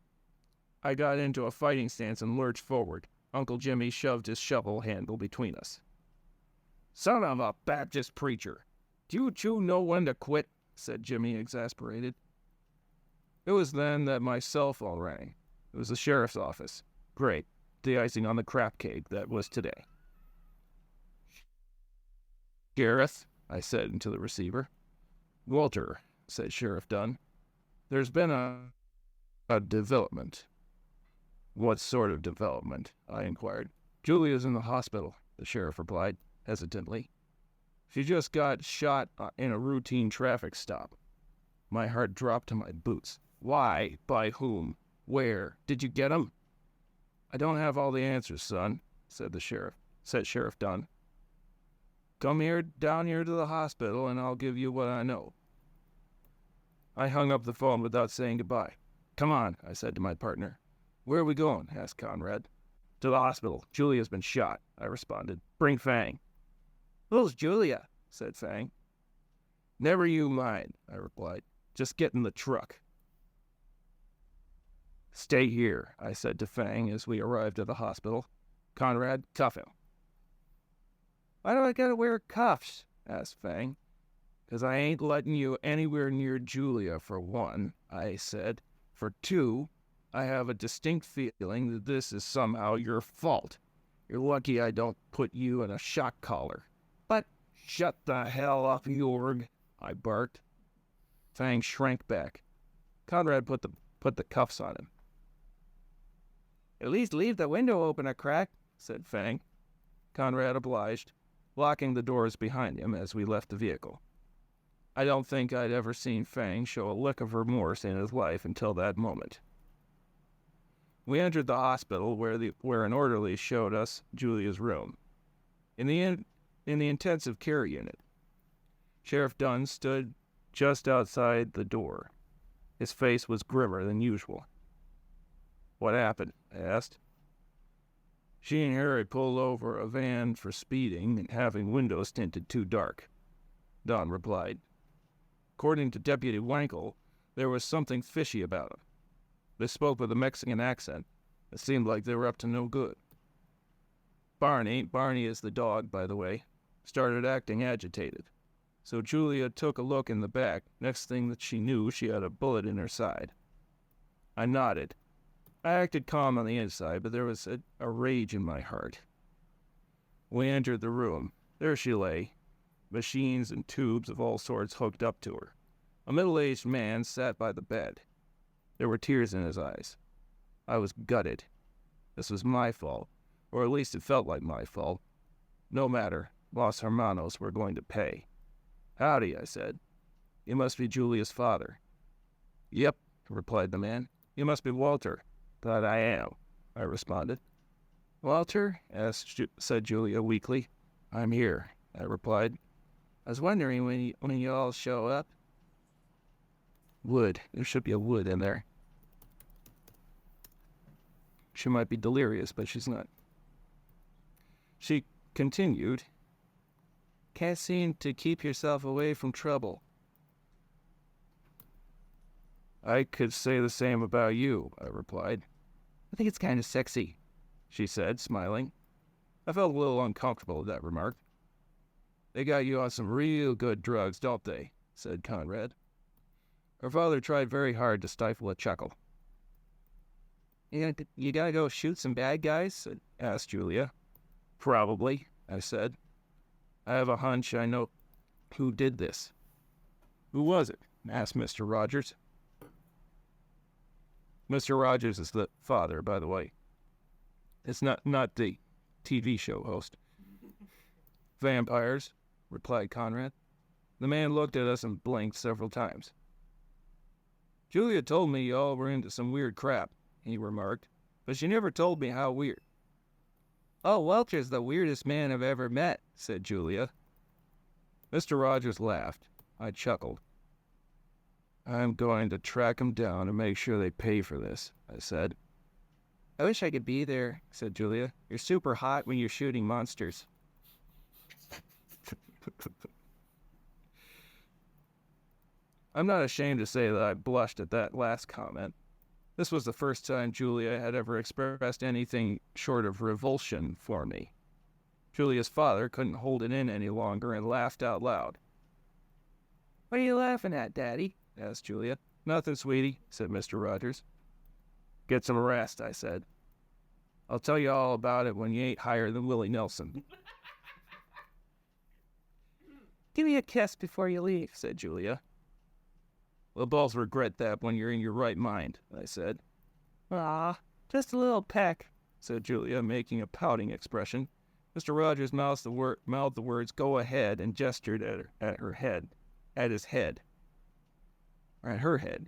I got into a fighting stance and lurched forward. Uncle Jimmy shoved his shovel handle between us. "Son of a Baptist preacher! Do you two know when to quit?" said Jimmy, exasperated. It was then that my cell phone rang. It was the sheriff's office. Great. The icing on the crap cake that was today. "Sheriff," I said into the receiver. "Walter," said Sheriff Dunn. "There's been a development." "What sort of development?" I inquired. "Julia's in the hospital," the sheriff replied, hesitantly. "She just got shot in a routine traffic stop." My heart dropped to my boots. "Why? By whom? Where? Did you get 'em?" "I don't have all the answers, son," said Sheriff Dunn. "Come down here to the hospital, and I'll give you what I know." I hung up the phone without saying goodbye. "Come on," I said to my partner. "Where are we going?" asked Conrad. "To the hospital. Julia's been shot," I responded. "Bring Fang." "Who's Julia?" said Fang. "Never you mind," I replied. "Just get in the truck." "Stay here," I said to Fang as we arrived at the hospital. "Conrad, cuff him." "Why do I gotta wear cuffs?" asked Fang. "'Cause I ain't letting you anywhere near Julia, for one," I said. "For two, I have a distinct feeling that this is somehow your fault. You're lucky I don't put you in a shock collar." "But—" "Shut the hell up, Jorg," I barked. Fang shrank back. Conrad put the cuffs on him. "At least leave the window open a crack," said Fang. Conrad obliged, locking the doors behind him as we left the vehicle. I don't think I'd ever seen Fang show a lick of remorse in his life until that moment. We entered the hospital where an orderly showed us Julia's room. In the intensive care unit, Sheriff Dunn stood just outside the door. His face was grimmer than usual. "What happened?" I asked. "She and Harry pulled over a van for speeding and having windows tinted too dark," Don replied. According to Deputy Wankel, there was something fishy about him. They spoke with a Mexican accent. It seemed like they were up to no good. Barney is the dog, by the way, started acting agitated. So Julia took a look in the back. Next thing that she knew, she had a bullet in her side. I nodded. I acted calm on the inside, but there was a rage in my heart. We entered the room. There she lay, machines and tubes of all sorts hooked up to her. A middle-aged man sat by the bed. There were tears in his eyes. I was gutted. This was my fault, or at least it felt like my fault. No matter, Los Hermanos were going to pay. "Howdy," I said. "You must be Julia's father." "Yep," replied the man. "You must be Walter." "That I am," I responded. "Walter?" said Julia weakly. "I'm here," I replied. "I was wondering when you all show up." Wood. There should be a wood in there. She might be delirious, but she's not. She continued, "Can't seem to keep yourself away from trouble." "I could say the same about you," I replied. "I think it's kind of sexy," she said, smiling. I felt a little uncomfortable at that remark. "They got you on some real good drugs, don't they?" said Conrad. Her father tried very hard to stifle a chuckle. You gotta go shoot some bad guys?" asked Julia. "Probably," I said. "I have a hunch I know who did this." "Who was it?" asked Mr. Rogers. Mr. Rogers is the father, by the way. It's not the TV show host. Vampires, replied Conrad. The man looked at us and blinked several times. Julia told me y'all were into some weird crap, he remarked, but she never told me how weird. Oh, Welcher's the weirdest man I've ever met, said Julia. Mr. Rogers laughed. I chuckled. I'm going to track them down and make sure they pay for this, I said. I wish I could be there, said Julia. You're super hot when you're shooting monsters. I'm not ashamed to say that I blushed at that last comment. This was the first time Julia had ever expressed anything short of revulsion for me. Julia's father couldn't hold it in any longer and laughed out loud. What are you laughing at, Daddy? Asked Julia. Nothing, sweetie, said Mr. Rogers. Get some rest, I said. I'll tell you all about it when you ain't higher than Willie Nelson. Give me a kiss before you leave, said Julia. We'll both regret that when you're in your right mind, I said. Ah, just a little peck, said Julia, making a pouting expression. Mr. Rogers mouthed the words, go ahead, and gestured at her head. At his head. Or at her head.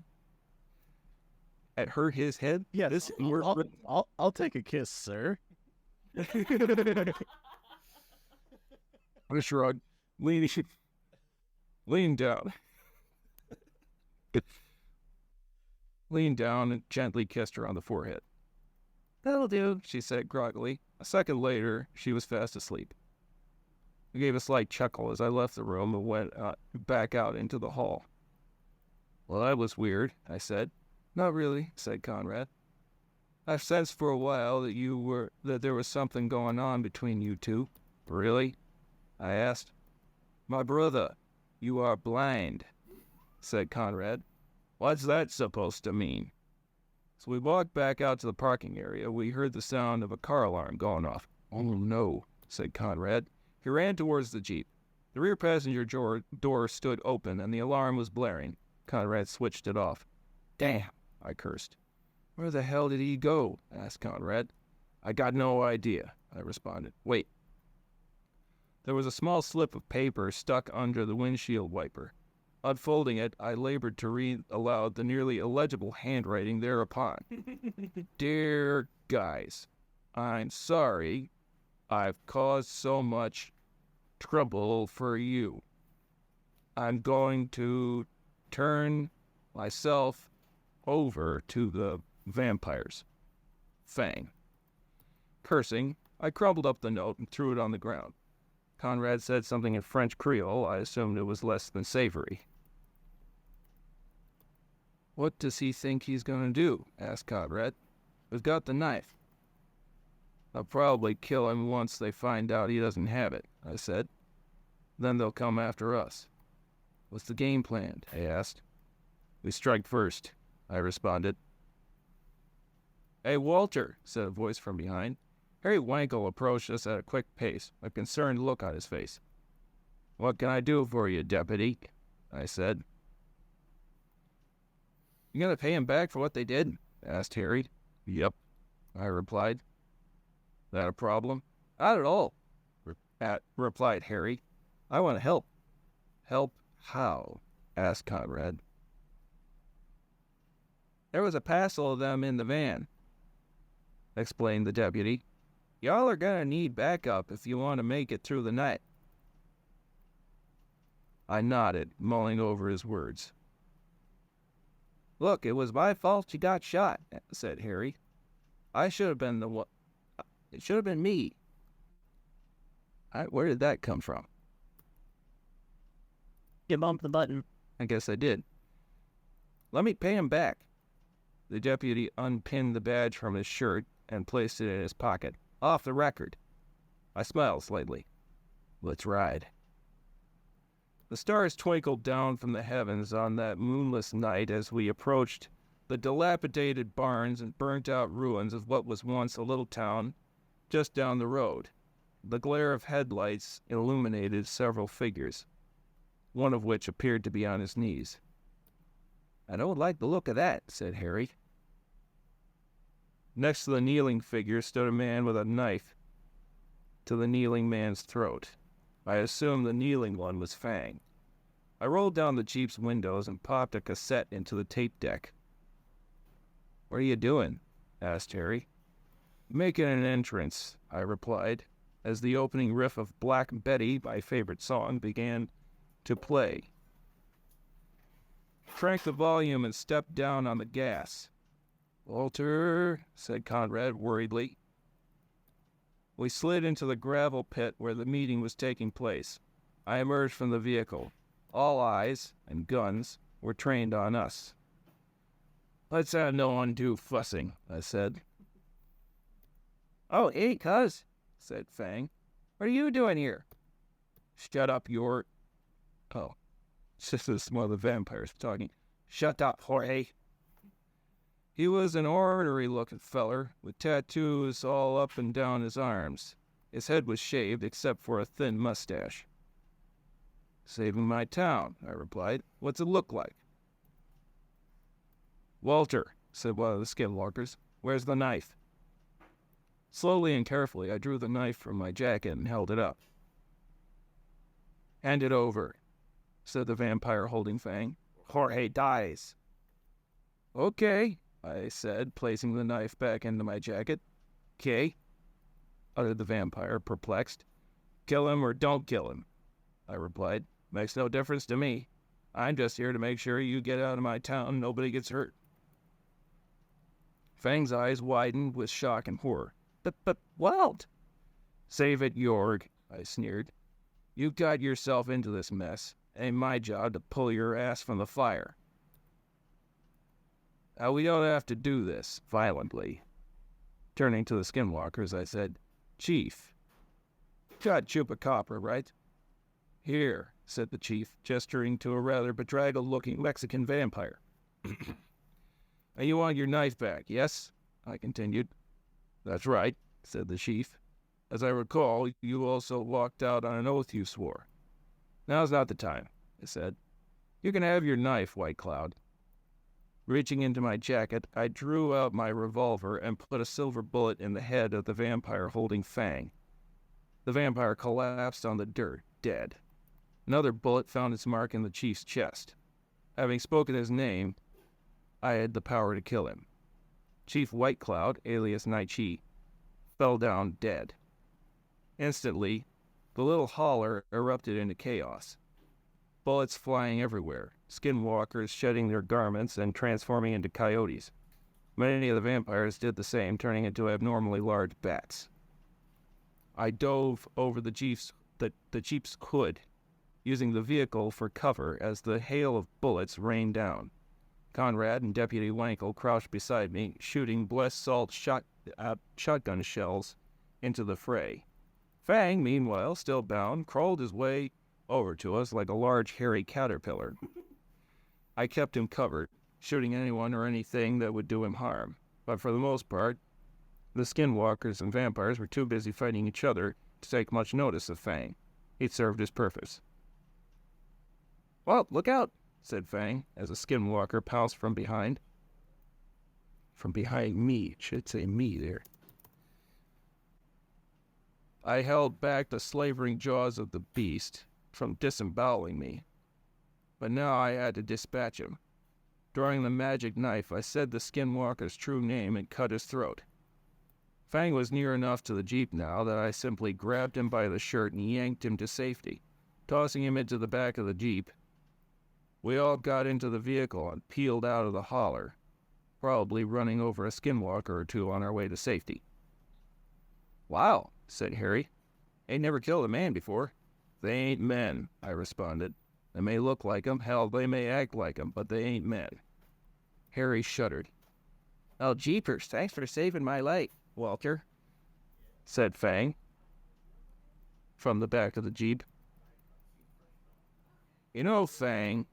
At his head? Yeah, I'll take a kiss, sir. I shrugged, leaning down. Leaned down and gently kissed her on the forehead. That'll do, she said groggily. A second later, she was fast asleep. I gave a slight chuckle as I left the room and went back out into the hall. Well, that was weird, I said. Not really, said Conrad. I've sensed for a while that there was something going on between you two. Really? I asked. My brother, you are blind, said Conrad. What's that supposed to mean? So we walked back out to the parking area. We heard the sound of a car alarm going off. Oh no, said Conrad. He ran towards the Jeep. The rear passenger door stood open and the alarm was blaring. Conrad switched it off. Damn, I cursed. Where the hell did he go? Asked Conrad. I got no idea, I responded. Wait. There was a small slip of paper stuck under the windshield wiper. Unfolding it, I labored to read aloud the nearly illegible handwriting thereupon. Dear guys, I'm sorry I've caused so much trouble for you. I'm going to turn myself over to the vampires. Fang. Cursing, I crumpled up the note and threw it on the ground. Conrad said something in French Creole. I assumed it was less than savory. What does he think he's going to do? Asked Conrad. We've got the knife. They'll probably kill him once they find out he doesn't have it, I said. Then they'll come after us. What's the game plan? He asked. We strike first, I responded. Hey, Walter, said a voice from behind. Harry Wankel approached us at a quick pace, a concerned look on his face. What can I do for you, Deputy? I said. You gonna pay him back for what they did? Asked Harry. Yep, I replied. That a problem? Not at all, replied Harry. I want to help. Help how? Asked Conrad. There was a passel of them in the van, explained the deputy. Y'all are gonna need backup if you want to make it through the night. I nodded, mulling over his words. Look, it was my fault you got shot, said Harry. I should have been the one. It should have been me. Where did that come from? You bumped the button. I guess I did. Let me pay him back. The deputy unpinned the badge from his shirt and placed it in his pocket. Off the record. I smiled slightly. Let's ride. The stars twinkled down from the heavens on that moonless night as we approached the dilapidated barns and burnt-out ruins of what was once a little town just down the road. The glare of headlights illuminated several figures, one of which appeared to be on his knees. I don't like the look of that, said Harry. Next to the kneeling figure stood a man with a knife to the kneeling man's throat. I assumed the kneeling one was Fang. I rolled down the Jeep's windows and popped a cassette into the tape deck. "What are you doing?" asked Harry. "Making an entrance," I replied, as the opening riff of Black Betty, my favorite song, began to play. Cranked the volume and stepped down on the gas. "Walter," said Conrad worriedly. We slid into the gravel pit where the meeting was taking place. I emerged from the vehicle. All eyes and guns were trained on us. "Let's have no undue fussing," I said. "Oh, hey, cuz," said Fang. "What are you doing here?" "Shut up, you're..." Oh, this is one of the vampires talking. "Shut up, Jorge." He was an ornery-looking feller, with tattoos all up and down his arms. His head was shaved except for a thin mustache. "Saving my town," I replied. "What's it look like?" "Walter," said one of the skinwalkers, "where's the knife?" Slowly and carefully, I drew the knife from my jacket and held it up. "Hand it over," said the vampire holding Fang. "Jorge dies." "Okay," I said, placing the knife back into my jacket. "'Kay," uttered the vampire, perplexed. "Kill him or don't kill him," I replied. "Makes no difference to me. I'm just here to make sure you get out of my town and nobody gets hurt." Fang's eyes widened with shock and horror. But, Walt!" "Save it, Jorg," I sneered. "You got yourself into this mess. Ain't my job to pull your ass from the fire. Now, we don't have to do this violently." Turning to the skinwalkers, I said, "Chief, you got chupacabra, right?" "Here," said the chief, gesturing to a rather bedraggled-looking Mexican vampire. "And you want your knife back, yes?" I continued. "That's right," said the chief. "As I recall, you also walked out on an oath you swore." "Now's not the time," I said. "You can have your knife, White Cloud." Reaching into my jacket, I drew out my revolver and put a silver bullet in the head of the vampire holding Fang. The vampire collapsed on the dirt, dead. Another bullet found its mark in the chief's chest. Having spoken his name, I had the power to kill him. Chief White Cloud, alias Naichi, fell down dead. Instantly, the little holler erupted into chaos. Bullets flying everywhere, skinwalkers shedding their garments and transforming into coyotes. Many of the vampires did the same, turning into abnormally large bats. I dove over the Jeep's hood, using the vehicle for cover as the hail of bullets rained down. Conrad and Deputy Wankel crouched beside me, shooting blessed salt shotgun shells into the fray. Fang, meanwhile, still bound, crawled his way over to us like a large hairy caterpillar. I kept him covered, shooting anyone or anything that would do him harm, but for the most part, the skinwalkers and vampires were too busy fighting each other to take much notice of Fang. He'd served his purpose. "Well, look out," said Fang, as a skinwalker pounced from behind. From behind me, it should say me there. I held back the slavering jaws of the beast from disemboweling me, but now I had to dispatch him. Drawing the magic knife, I said the skinwalker's true name and cut his throat. Fang was near enough to the Jeep now that I simply grabbed him by the shirt and yanked him to safety, tossing him into the back of the Jeep. We all got into the vehicle and peeled out of the holler, probably running over a skinwalker or two on our way to safety. "Wow," said Harry. "Ain't never killed a man before." "They ain't men," I responded. "They may look like 'em, hell, they may act like 'em, but they ain't men." Harry shuddered. "Oh, jeepers, thanks for saving my life, Walter," said Fang from the back of the Jeep. "You know, Fang,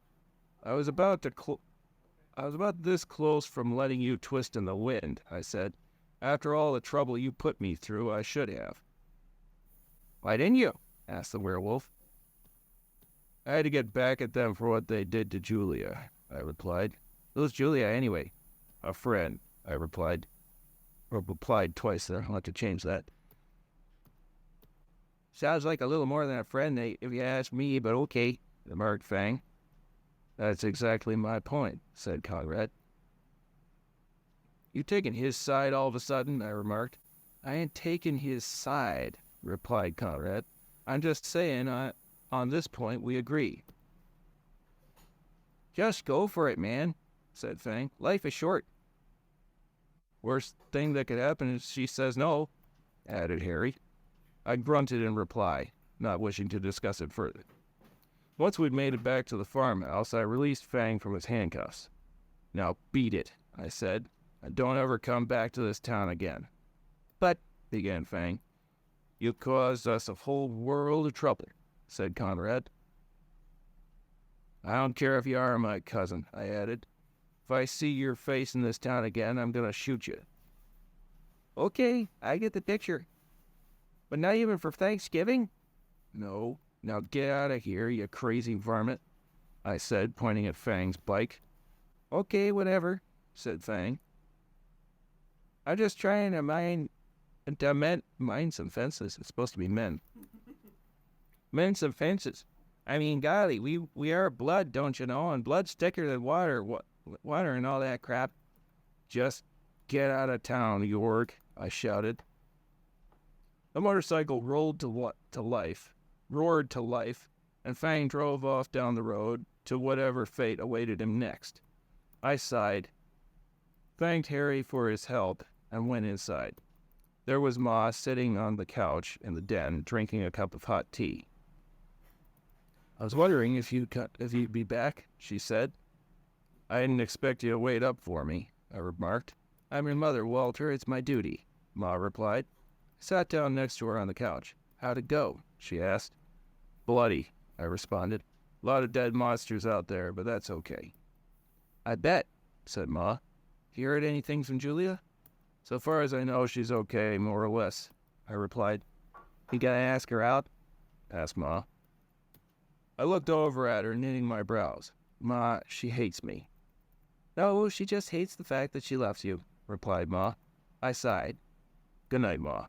I was about this close from letting you twist in the wind," I said. "After all the trouble you put me through, I should have." "Why didn't you?" asked the werewolf. "I had to get back at them for what they did to Julia," I replied. "Who's Julia, anyway?" "A friend," I replied. Or replied twice there. I'll have to change that. Sounds like a little more than a friend, if you ask me, but okay, remarked Fang. That's exactly my point, said Conrad. You taking his side all of a sudden, I remarked. I ain't taking his side, replied Conrad. I'm just saying, on this point, we agree. Just go for it, man, said Fang. Life is short. Worst thing that could happen is she says no, added Harry. I grunted in reply, not wishing to discuss it further. Once we'd made it back to the farmhouse, I released Fang from his handcuffs. Now beat it, I said, and don't ever come back to this town again. But, began Fang. You caused us a whole world of trouble, said Conrad. I don't care if you are my cousin, I added. If I see your face in this town again, I'm going to shoot you. Okay, I get the picture. But not even for Thanksgiving? No. Now get out of here, you crazy varmint, I said, pointing at Fang's bike. Okay, whatever, said Fang. I'm just trying to mind some fences. It's supposed to be men. Mend some fences. I mean, golly, we are blood, don't you know? And blood's thicker than water. Water and all that crap. Just get out of town, you orc, I shouted. The motorcycle roared to life, and Fang drove off down the road to whatever fate awaited him next. I sighed, thanked Harry for his help, and went inside. There was Ma sitting on the couch in the den, drinking a cup of hot tea. I was wondering if you'd be back, she said. I didn't expect you to wait up for me, I remarked. I'm your mother, Walter. It's my duty, Ma replied. I sat down next to her on the couch. How'd it go? She asked. Bloody, I responded. A lot of dead monsters out there, but that's okay. I bet, said Ma. You heard anything from Julia? So far as I know, she's okay, more or less, I replied. You gotta ask her out? Asked Ma. I looked over at her, knitting my brows. Ma, she hates me. No, she just hates the fact that she loves you, replied Ma. I sighed. Good night, Ma.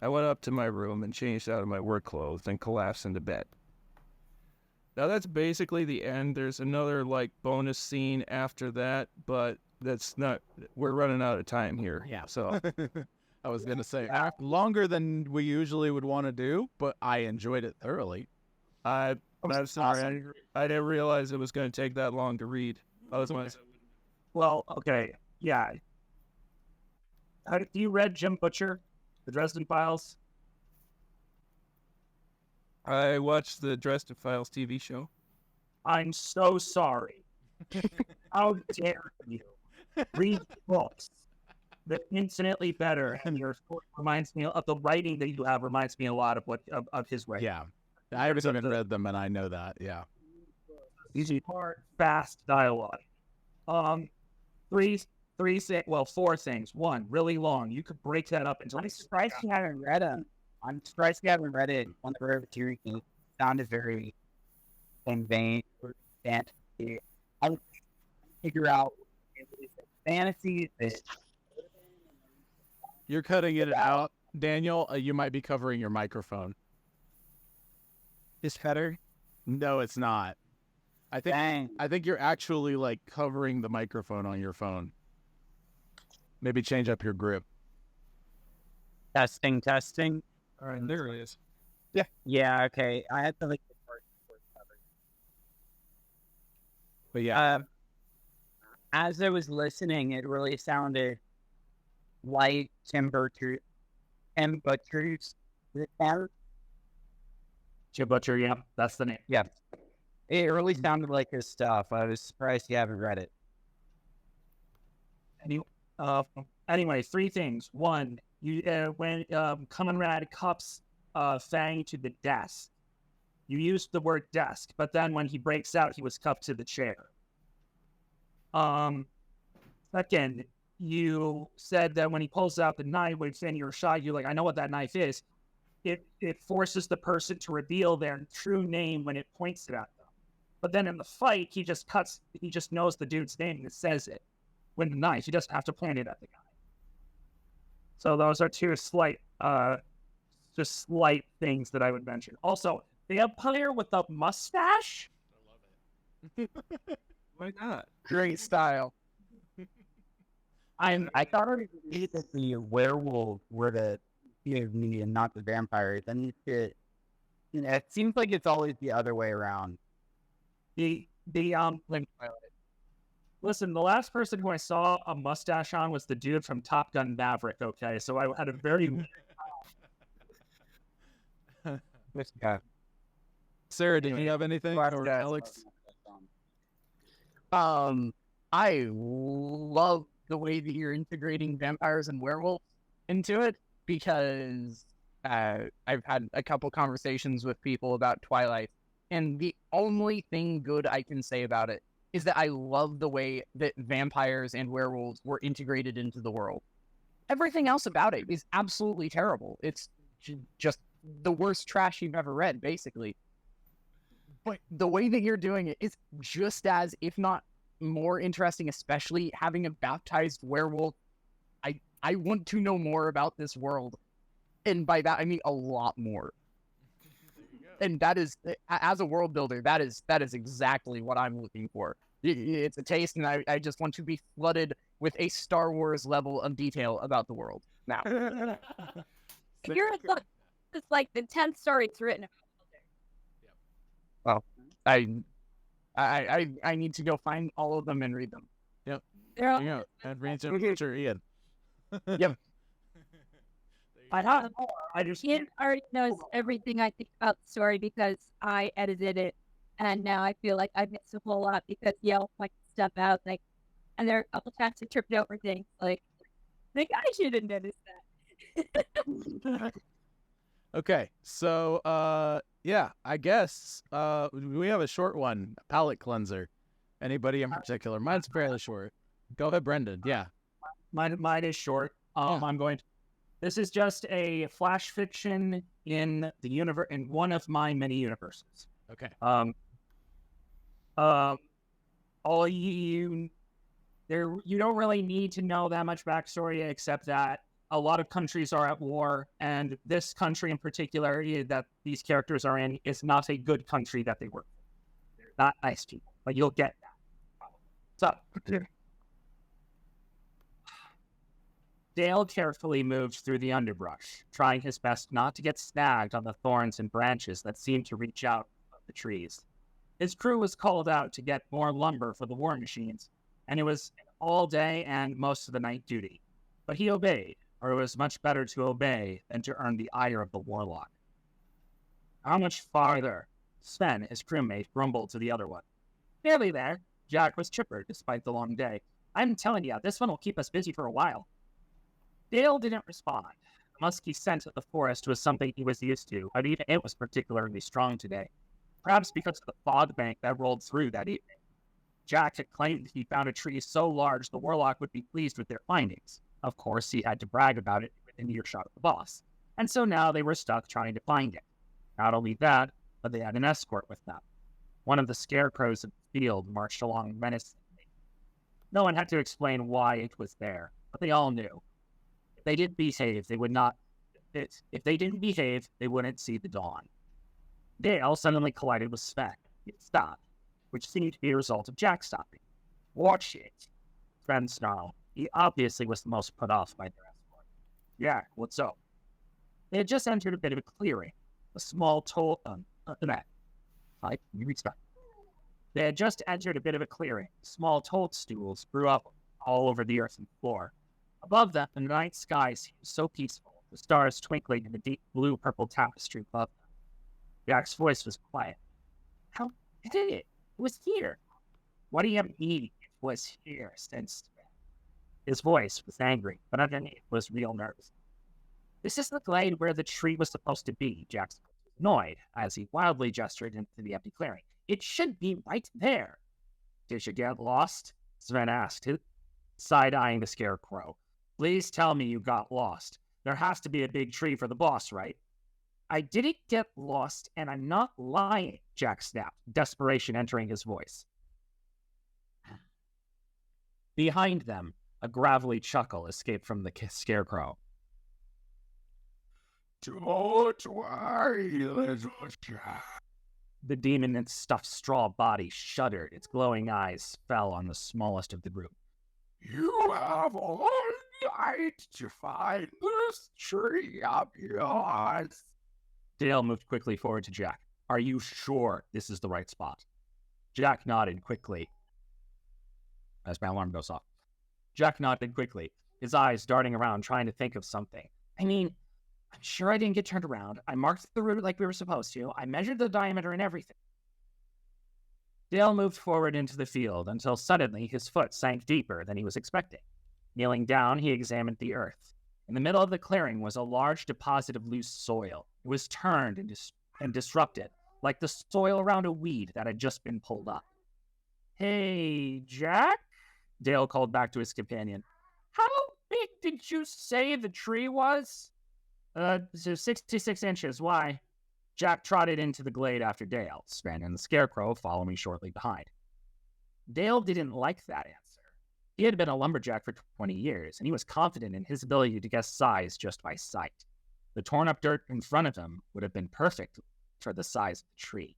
I went up to my room and changed out of my work clothes and collapsed into bed. Now that's basically the end. There's another, bonus scene after that, but that's not... We're running out of time here. Yeah. So... I was going to say, longer than we usually would want to do, but I enjoyed it thoroughly. I'm sorry. Awesome. I didn't realize it was going to take that long to read. Well, okay. Yeah. Have you read Jim Butcher, The Dresden Files? I watched the Dresden Files TV show. I'm so sorry. How dare you read books that infinitely better, and your story reminds me of the writing that you have reminds me a lot of his writing. Yeah. I haven't read them, and I know that, yeah. Easy part, fast dialogue. Four things. One, really long. You could break that up into... I'm surprised you haven't read them. I'm surprised you haven't read it on the road to it sounded very in vain or fantasy. I would figure out if it's fantasy. You're cutting it out. Daniel, you might be covering your microphone. Is better? No, it's not. I think you're actually covering the microphone on your phone. Maybe change up your grip. Testing. All right, there it is. Yeah, okay. I had to the part covered. But yeah. As I was listening, it really sounded like Tim Butcher's Jim Butcher, yeah, that's the name. Yeah. It really sounded like his stuff. I was surprised you haven't read it. Anyway, three things. One, when Conrad cups Fang to the desk, you used the word desk, but then when he breaks out, he was cuffed to the chair. Second, you said that when he pulls out the knife, when Fang you're shot, you're like, I know what that knife is. It forces the person to reveal their true name when it points it at them. But then in the fight, he just knows the dude's name and says it. With the knife, he doesn't have to point it at the guy. So those are two slight just slight things that I would mention. Also, vampire with a mustache? Why not? Great style. I thought it was that the werewolf were the POV and not the vampires. And it seems like it's always the other way around. Listen, the last person who I saw a mustache on was the dude from Top Gun Maverick, okay? So I had a very... Yeah. Sarah, did you have anything? Or Alex? I love the way that you're integrating vampires and werewolves into it because I've had a couple conversations with people about Twilight, and the only thing good I can say about it is that I love the way that vampires and werewolves were integrated into the world. Everything else about it is absolutely terrible. It's just the worst trash you've ever read, basically. But the way that you're doing it is just as, if not more interesting, especially having a baptized werewolf. I want to know more about this world. And by that, I mean a lot more. And that is, as a world builder, that is exactly what I'm looking for. It's a taste, and I just want to be flooded with a Star Wars level of detail about the world. Now, It's like the 10th story it's written about. well, I need to go find all of them and read them. Yep. They're all, There you go. And Ranger Ian. Yep. I just... Ian already knows everything I think about the story because I edited it, and now I feel like I missed a whole lot because Yale pointed stuff out, like, and there are a couple times I tripped over things, like I should have noticed that. Okay, so yeah, I guess we have a short one, palate cleanser. Anybody in particular? Mine's fairly short. Go ahead, Brendan. Yeah. Mine is short. This is just a flash fiction in the universe, in one of my many universes. Okay. All you don't really need to know that much backstory, except that a lot of countries are at war, and this country in particular that these characters are in is not a good country that they work for. They're not nice people, but you'll get that. So, Dale carefully moved through the underbrush, trying his best not to get snagged on the thorns and branches that seemed to reach out of the trees. His crew was called out to get more lumber for the war machines, and it was an all-day and most of the night duty. But he obeyed, or it was much better to obey than to earn the ire of the warlock. How much farther? Sven, his crewmate, grumbled to the other one. Nearly there. Jack was chipper despite the long day. I'm telling you, this one will keep us busy for a while. Dale didn't respond. The musky scent of the forest was something he was used to, but even it was particularly strong today. Perhaps because of the fog bank that rolled through that evening. Jack had claimed he found a tree so large the warlock would be pleased with their findings. Of course, he had to brag about it within earshot of the boss. And so now they were stuck trying to find it. Not only that, but they had an escort with them. One of the scarecrows in the field marched along menacingly. No one had to explain why it was there, but they all knew. If they didn't behave, they wouldn't see the dawn. Dale suddenly collided with Sven. It stopped, which seemed to be a result of Jack stopping. Watch it, Sven snarled. He obviously was the most put off by their escort. Yeah, what's up? They had just entered a bit of a clearing. A small They had just entered a bit of a clearing. Small toadstools grew up all over the earthen floor. Above them, the night sky seemed so peaceful, the stars twinkling in the deep blue-purple tapestry above them. Jack's voice was quiet. How did it? It was here. What do you mean it was here? Said Sven. His voice was angry, but underneath was real nerves. This is the glade where the tree was supposed to be, Jack was annoyed as he wildly gestured into the empty clearing. It should be right there. Did you get lost? Sven asked, side-eyeing the scarecrow. Please tell me you got lost. There has to be a big tree for the boss, right? I didn't get lost, and I'm not lying, Jack snapped, desperation entering his voice. Behind them, a gravelly chuckle escaped from the scarecrow. Don't worry, little Jack. The demon in its stuffed straw body shuddered. Its glowing eyes fell on the smallest of the group. You have all night to find this tree of yours. Dale moved quickly forward to Jack. Are you sure this is the right spot? Jack nodded quickly as my alarm goes off. Jack nodded quickly, his eyes darting around, trying to think of something. I mean, I'm sure I didn't get turned around. I marked the route like we were supposed to. I measured the diameter and everything. Dale moved forward into the field until suddenly his foot sank deeper than he was expecting. Kneeling down, he examined the earth. In the middle of the clearing was a large deposit of loose soil. It was turned and disrupted, like the soil around a weed that had just been pulled up. Hey, Jack? Dale called back to his companion. How big did you say the tree was? So 66 inches. Why? Jack trotted into the glade after Dale, Sven and the Scarecrow following shortly behind. Dale didn't like that answer. He had been a lumberjack for 20 years, and he was confident in his ability to guess size just by sight. The torn-up dirt in front of him would have been perfect for the size of the tree.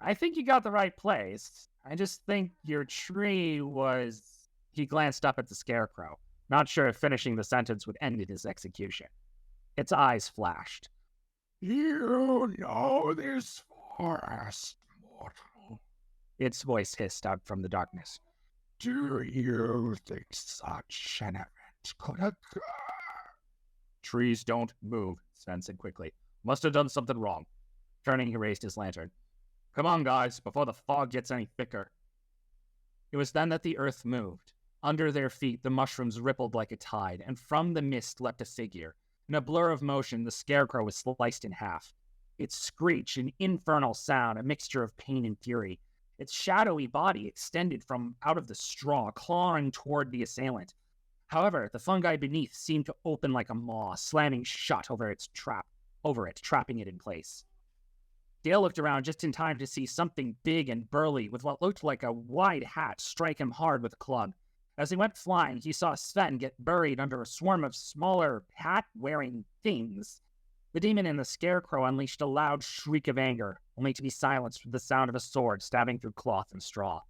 I think you got the right place. I just think your tree was... He glanced up at the Scarecrow, not sure if finishing the sentence would end his execution. Its eyes flashed. You know this forest, mortal. Its voice hissed out from the darkness. Do you think such an event could occur? Trees don't move, Sven said quickly. Must have done something wrong. Turning, he raised his lantern. Come on, guys, before the fog gets any thicker. It was then that the earth moved. Under their feet, the mushrooms rippled like a tide, and from the mist leapt a figure. In a blur of motion, the Scarecrow was sliced in half. Its screech, an infernal sound, a mixture of pain and fury. Its shadowy body extended from out of the straw, clawing toward the assailant. However, the fungi beneath seemed to open like a maw, slamming shut over it, trapping it in place. Dale looked around just in time to see something big and burly with what looked like a wide hat strike him hard with a club. As he went flying, he saw Sven get buried under a swarm of smaller hat-wearing things. The demon and the Scarecrow unleashed a loud shriek of anger, only to be silenced with the sound of a sword stabbing through cloth and straw.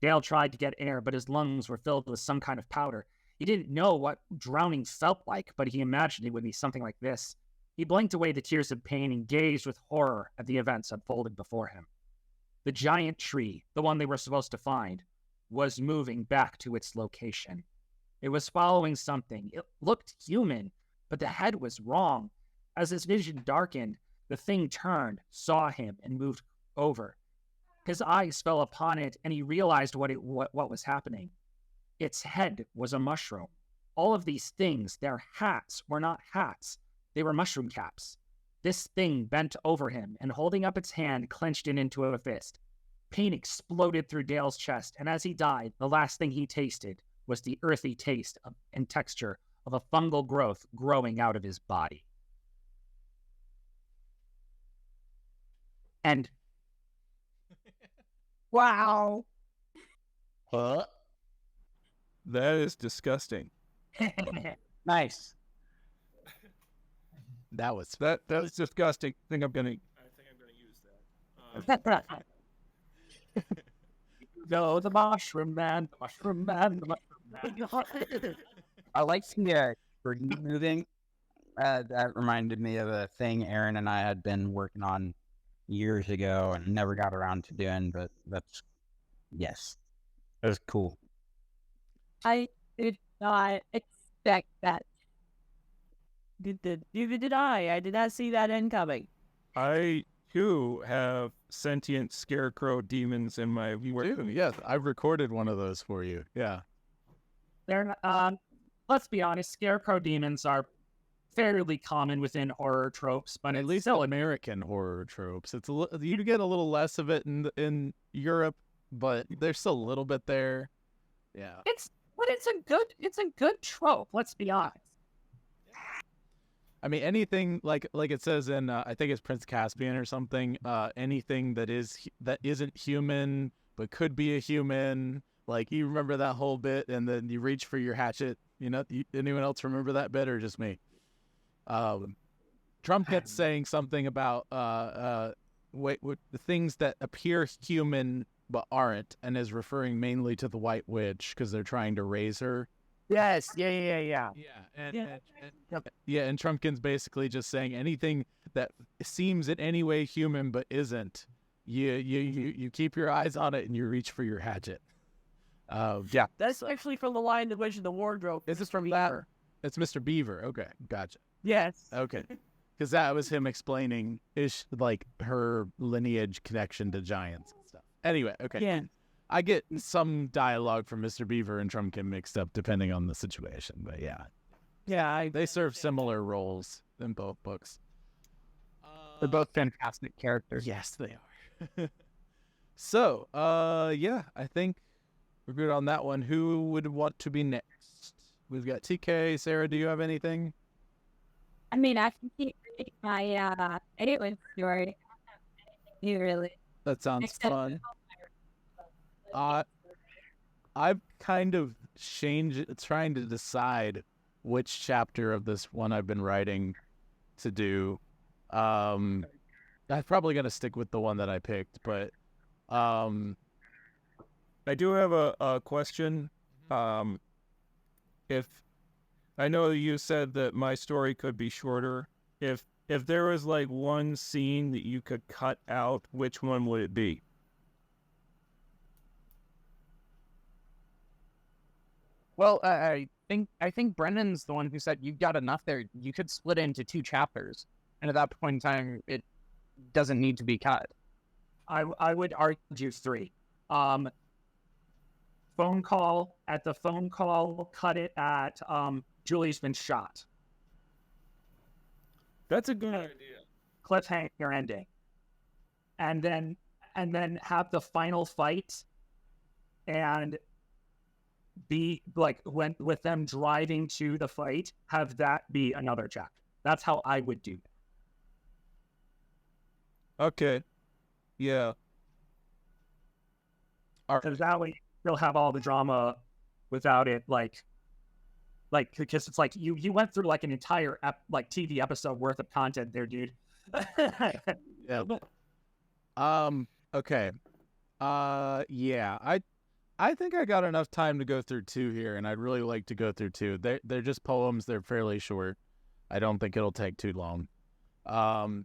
Dale tried to get air, but his lungs were filled with some kind of powder. He didn't know what drowning felt like, but he imagined it would be something like this. He blinked away the tears of pain and gazed with horror at the events unfolded before him. The giant tree, the one they were supposed to find, was moving back to its location. It was following something. It looked human, but the head was wrong. As his vision darkened, the thing turned, saw him, and moved over. His eyes fell upon it, and he realized what was happening. Its head was a mushroom. All of these things, their hats, were not hats. They were mushroom caps. This thing bent over him, and holding up its hand, clenched it into a fist. Pain exploded through Dale's chest, and as he died, the last thing he tasted was the earthy taste and texture of a fungal growth growing out of his body. And Wow. What? That is disgusting. Nice. That was That is disgusting. I think I'm gonna use that. go the mushroom man, the mushroom man, the mushroom man. I like the tree moving. That reminded me of a thing Aaron and I had been working on years ago and never got around to doing, but yes, it was cool. I did not expect that. Neither did I. I did not see that incoming. I too have sentient scarecrow demons in my work. Yes, I've recorded one of those for you. Yeah. They're let's be honest, scarecrow demons are fairly common within horror tropes, but At it's least still American horror tropes. It's you get a little less of it in Europe, but there's still a little bit there. Yeah. it's a good trope. Let's be honest. I mean, anything like it says in I think it's Prince Caspian or something. Anything that isn't human but could be a human. Like, you remember that whole bit, and then you reach for your hatchet. You know, anyone else remember that bit or just me? Trump gets saying something about the things that appear human but aren't, and is referring mainly to the White Witch because they're trying to raise her. Yes, yeah. And Trumpkin's basically just saying anything that seems in any way human but isn't, you keep your eyes on it and you reach for your hatchet. That's actually from the line that went in the wardrobe. Is this from that? It's Mr. Beaver. Okay, gotcha. Yes. Okay, because that was him explaining her lineage connection to giants and stuff. Anyway, okay. Yeah. I get some dialogue from Mr. Beaver and Trumpkin mixed up depending on the situation, but yeah, they serve similar roles in both books. They're both fantastic characters. Yes, they are. So, I think we're good on that one. Who would want to be next? We've got TK. Sarah, do you have anything? I mean, I can keep reading my Alien story. You really? That sounds fun. I've kind of trying to decide which chapter of this one I've been writing to do. I'm probably going to stick with the one that I picked, but I do have a question. If I know you said that my story could be shorter, if there was like one scene that you could cut out, which one would it be? Well, I think Brennan's the one who said you've got enough there. You could split it into 2 chapters, and at that point in time, it doesn't need to be cut. I would argue 3. Phone call. At the phone call, cut it at Julie's been shot. That's a good idea. Cliffhanger ending. And then have the final fight and be like with them driving to the fight, have that be another chapter. That's how I would do it. Okay. Yeah. Because that way you'll have all the drama without it like because it's like you went through like an entire TV episode worth of content there, dude. Yeah. Okay. I think I got enough time to go through 2 here, and I'd really like to go through 2. They're just poems. They're fairly short. I don't think it'll take too long.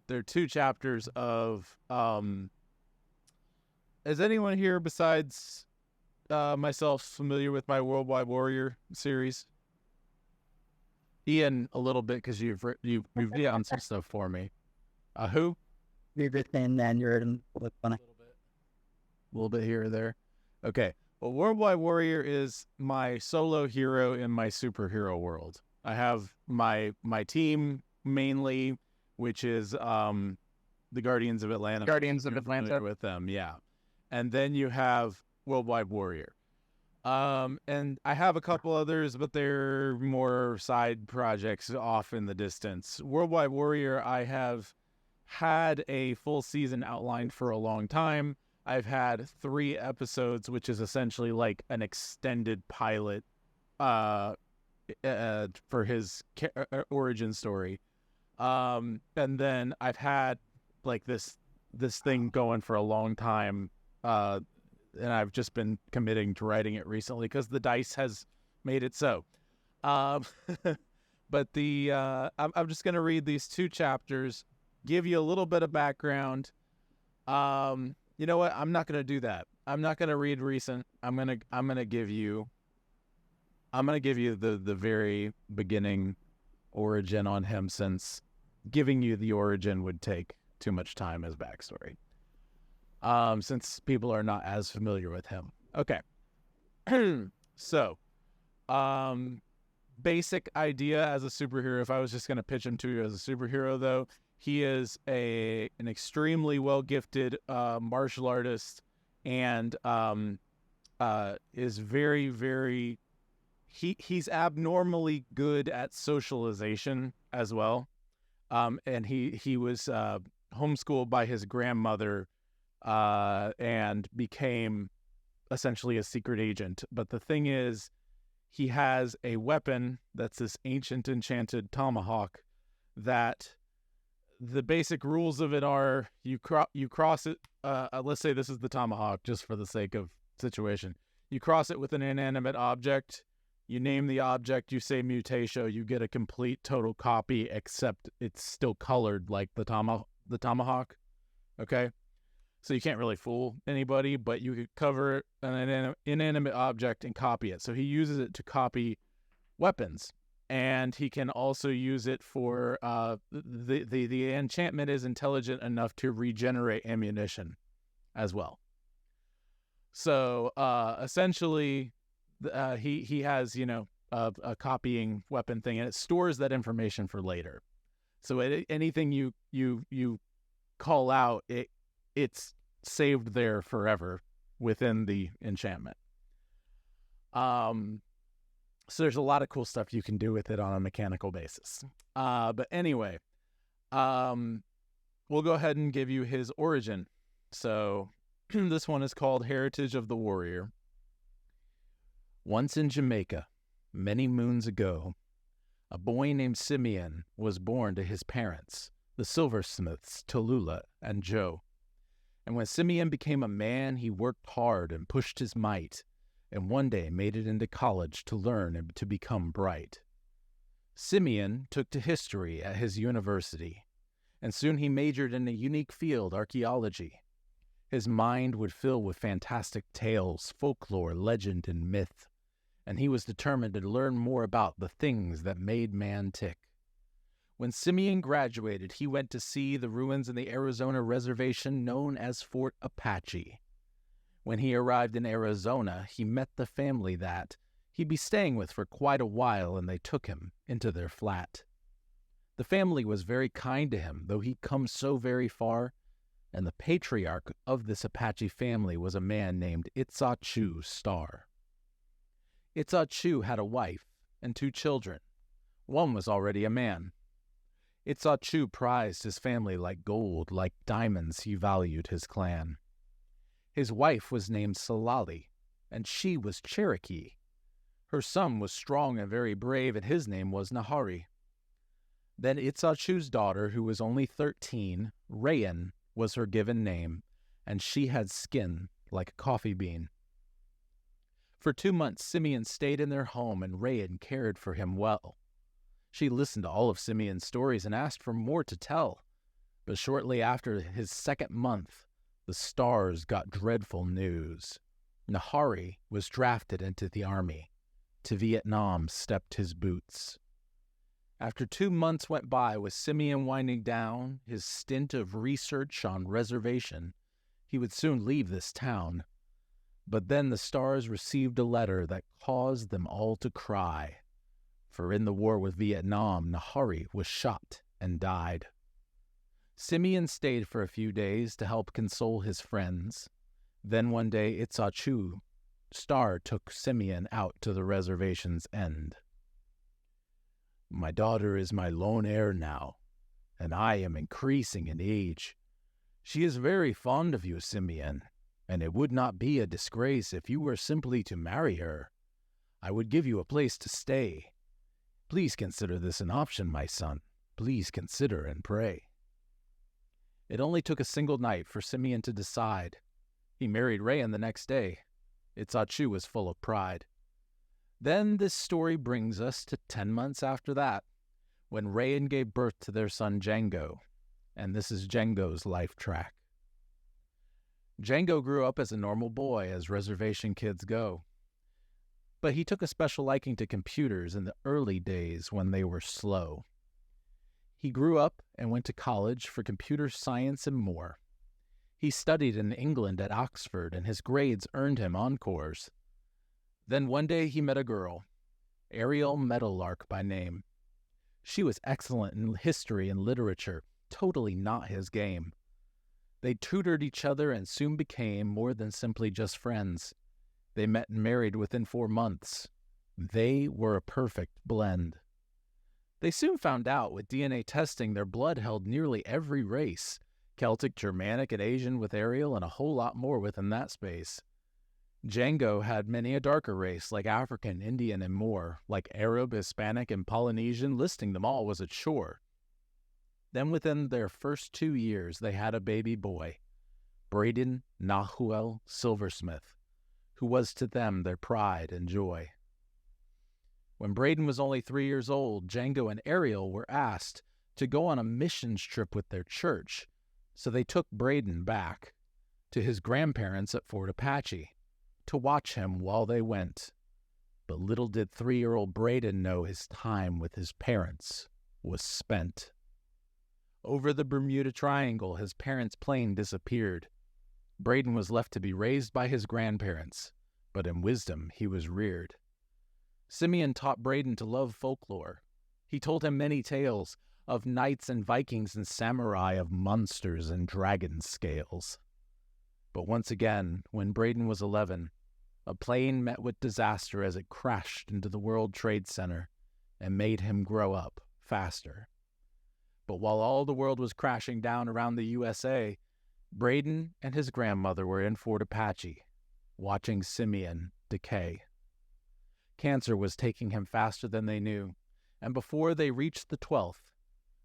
They're 2 chapters of is anyone here besides myself familiar with my Worldwide Warrior series? Ian, a little bit, because you've done some stuff for me. Who? We've written and you're a little bit here or there. Okay. Well, Worldwide Warrior is my solo hero in my superhero world. I have my team mainly, which is the Guardians of Atlanta. Guardians of Atlanta. With them, yeah. And then you have Worldwide Warrior. And I have a couple others, but they're more side projects off in the distance. Worldwide Warrior, I have had a full season outlined for a long time. I've had 3 episodes, which is essentially like an extended pilot for his origin story. And then I've had like this thing going for a long time, and I've just been committing to writing it recently because the dice has made it so. But I'm just going to read these 2 chapters, give you a little bit of background. You know what? I'm not going to do that. I'm not going to read recent. I'm going to give you the very beginning origin on him, since giving you the origin would take too much time as backstory. Since people are not as familiar with him. Okay. So, basic idea as a superhero, if I was just going to pitch him to you as a superhero, though, he is an extremely well-gifted martial artist, and is very, very... He's abnormally good at socialization as well. And he was homeschooled by his grandmother, and became essentially a secret agent. But the thing is, he has a weapon that's this ancient enchanted tomahawk that the basic rules of it are you cross it. Let's say this is the tomahawk, just for the sake of situation. You cross it with an inanimate object. You name the object. You say mutatio. You get a complete total copy, except it's still colored like the tomahawk. Okay, so you can't really fool anybody, but you could cover an inanimate object and copy it. So he uses it to copy weapons. And he can also use it for the enchantment is intelligent enough to regenerate ammunition as well. So essentially, he has a copying weapon thing, and it stores that information for later. So anything you call out, it's saved there forever within the enchantment. So there's a lot of cool stuff you can do with it on a mechanical basis. But anyway, we'll go ahead and give you his origin. So this one is called Heritage of the Warrior. Once in Jamaica, many moons ago, a boy named Simeon was born to his parents, the silversmiths Tallulah and Joe. And when Simeon became a man, he worked hard and pushed his might, and one day made it into college to learn and to become bright. Simeon took to history at his university, and soon he majored in a unique field, archaeology. His mind would fill with fantastic tales, folklore, legend, and myth, and he was determined to learn more about the things that made man tick. When Simeon graduated, he went to see the ruins in the Arizona reservation known as Fort Apache. When he arrived in Arizona, he met the family that he'd be staying with for quite a while, and they took him into their flat. The family was very kind to him, though he'd come so very far, and the patriarch of this Apache family was a man named Itzachu Star. Itzachu had a wife and 2 children. One was already a man. Itzachu prized his family like gold, like diamonds he valued his clan. His wife was named Salali, and she was Cherokee. Her son was strong and very brave, and his name was Nahari. Then Itzachu's daughter, who was only 13, Rayan, was her given name, and she had skin like a coffee bean. For 2 months, Simeon stayed in their home, and Rayan cared for him well. She listened to all of Simeon's stories and asked for more to tell. But shortly after his 2nd month, the stars got dreadful news. Nahari was drafted into the army. To Vietnam stepped his boots. After 2 months went by with Simeon winding down his stint of research on reservation, he would soon leave this town. But then the stars received a letter that caused them all to cry. For in the war with Vietnam, Nahari was shot and died. Simeon stayed for a few days to help console his friends. Then one day Itzachu Star took Simeon out to the reservation's end. My daughter is my lone heir now, and I am increasing in age. She is very fond of you, Simeon, and it would not be a disgrace if you were simply to marry her. I would give you a place to stay. Please consider this an option, my son. Please consider and pray. It only took a single night for Simeon to decide. He married Rayan the next day. Itzachu was full of pride. Then this story brings us to 10 months after that, when Rayan gave birth to their son Django, and this is Django's life track. Django grew up as a normal boy, as reservation kids go. But he took a special liking to computers in the early days when they were slow. He grew up and went to college for computer science and more. He studied in England at Oxford, and his grades earned him encores. Then one day he met a girl, Ariel Meadowlark by name. She was excellent in history and literature, totally not his game. They tutored each other and soon became more than simply just friends. They met and married within 4 months. They were a perfect blend. They soon found out with DNA testing their blood held nearly every race, Celtic, Germanic, and Asian with Ariel, and a whole lot more within that space. Django had many a darker race, like African, Indian, and more, like Arab, Hispanic, and Polynesian. Listing them all was a chore. Then within their first 2 years, they had a baby boy, Braden Nahuel Silversmith, who was to them their pride and joy. When Braden was only 3 years old, Django and Ariel were asked to go on a missions trip with their church, so they took Braden back to his grandparents at Fort Apache to watch him while they went. But little did 3-year-old Braden know his time with his parents was spent. Over the Bermuda Triangle, his parents' plane disappeared. Braden was left to be raised by his grandparents, but in wisdom he was reared. Simeon taught Braden to love folklore. He told him many tales of knights and Vikings and samurai, of monsters and dragon scales. But once again, when Braden was 11, a plane met with disaster as it crashed into the World Trade Center and made him grow up faster. But while all the world was crashing down around the USA, Braden and his grandmother were in Fort Apache, watching Simeon decay. Cancer was taking him faster than they knew, and before they reached the 12th,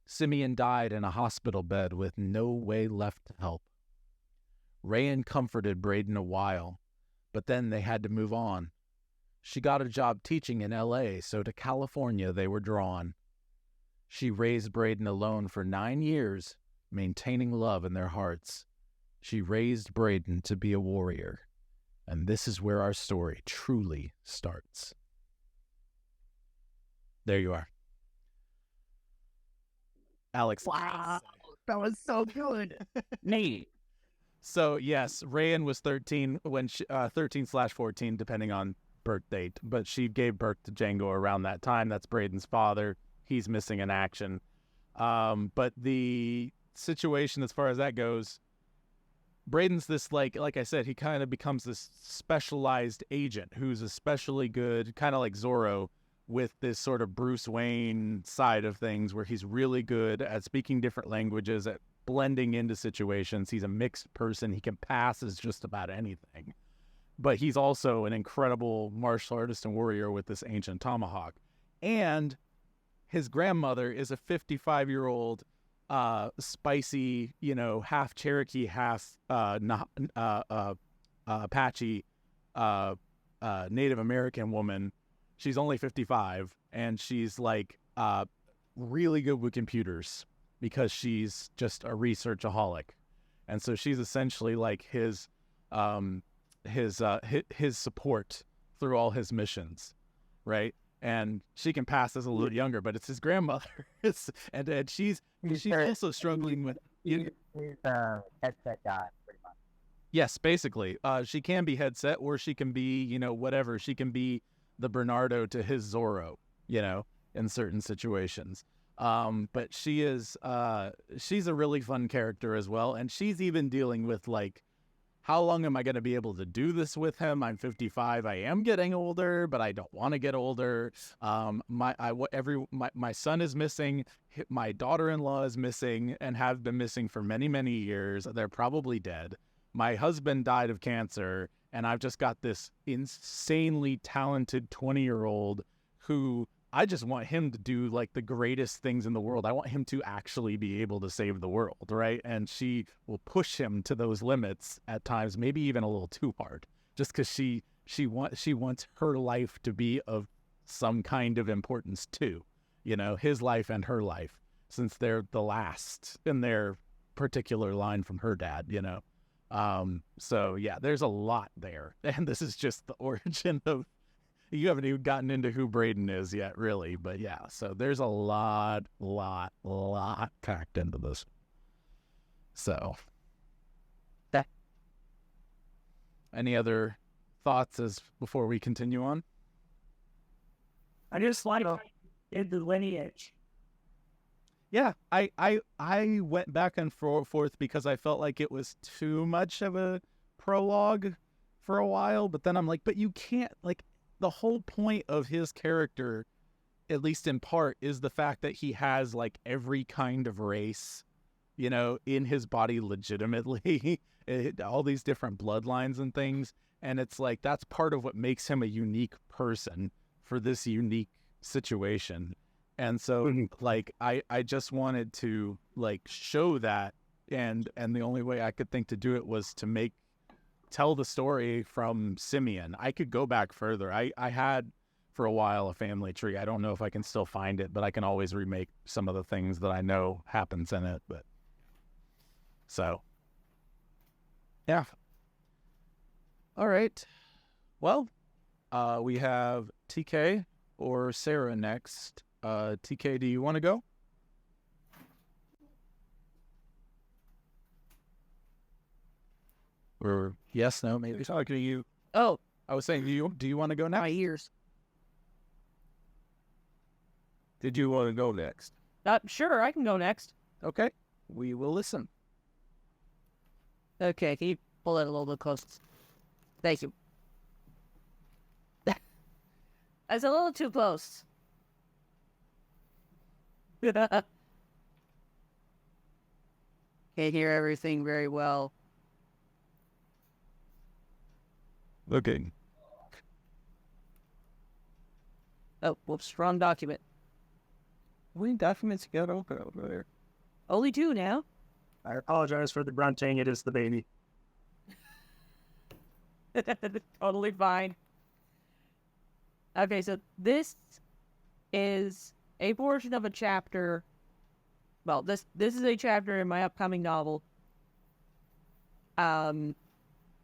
Simeon died in a hospital bed with no way left to help. Rayan comforted Braden a while, but then they had to move on. She got a job teaching in L.A., so to California they were drawn. She raised Braden alone for 9 years, maintaining love in their hearts. She raised Braden to be a warrior, and this is where our story truly starts. There you are. Alex. Wow, that was so good. Neat. So yes, Rayan was 13 when 13/14, depending on birth date. But she gave birth to Django around that time. That's Braden's father. He's missing in action. But the situation, as far as that goes, Braden's this like I said, he kind of becomes this specialized agent who's especially good, kind of like Zorro, with this sort of Bruce Wayne side of things, where he's really good at speaking different languages, at blending into situations. He's a mixed person. He can pass as just about anything. But he's also an incredible martial artist and warrior with this ancient tomahawk. And his grandmother is a 55-year-old spicy, half Cherokee, half Apache Native American woman. She's only 55, and she's like really good with computers because she's just a researchaholic. And so she's essentially like his support through all his missions, right? And she can pass as a little younger, but it's his grandmother. and she's also struggling with headset guy, pretty much. Yes, basically. She can be headset, or she can be, whatever. She can be the Bernardo to his Zorro, in certain situations. But she's a really fun character as well. And she's even dealing with like, how long am I going to be able to do this with him? I'm 55. I am getting older, but I don't want to get older. My son is missing. My daughter-in-law is missing and have been missing for many, many years. They're probably dead. My husband died of cancer, and I've just got this insanely talented 20-year-old who I just want him to do like the greatest things in the world. I want him to actually be able to save the world, right? And she will push him to those limits at times, maybe even a little too hard, just because she wants her life to be of some kind of importance too, his life and her life, since they're the last in their particular line from her dad, So yeah, there's a lot there, and this is just the origin of. You haven't even gotten into who Braden is yet, really, but yeah. So there's a lot packed into this. So, any other thoughts before we continue on? I just like in the lineage. Yeah, I went back and forth because I felt like it was too much of a prologue for a while, but then I'm like, but you can't, like, the whole point of his character, at least in part, is the fact that he has like every kind of race, in his body legitimately, all these different bloodlines and things. And it's like, that's part of what makes him a unique person for this unique situation. And so like I just wanted to like show that, and the only way I could think to do it was to tell the story from Simeon. I could go back further. I had for a while a family tree. I don't know if I can still find it, but I can always remake some of the things that I know happens in it. But so yeah. All right. Well, we have TK or Sarah next. TK, do you want to go? Or yes, no, maybe. Talking to you. Oh, I was saying, do you want to go my next? ears. Did you want to go next? Sure, I can go next. Okay, we will listen. Okay, can you pull it a little bit close? Thank you. That's a little too close. Can't hear everything very well. Looking. Oh, whoops, wrong document. How many documents you got open over there? Only 2 now. I apologize for the grunting. It is the baby. Totally fine. Okay, so this is a portion of a chapter. Well, this is a chapter in my upcoming novel.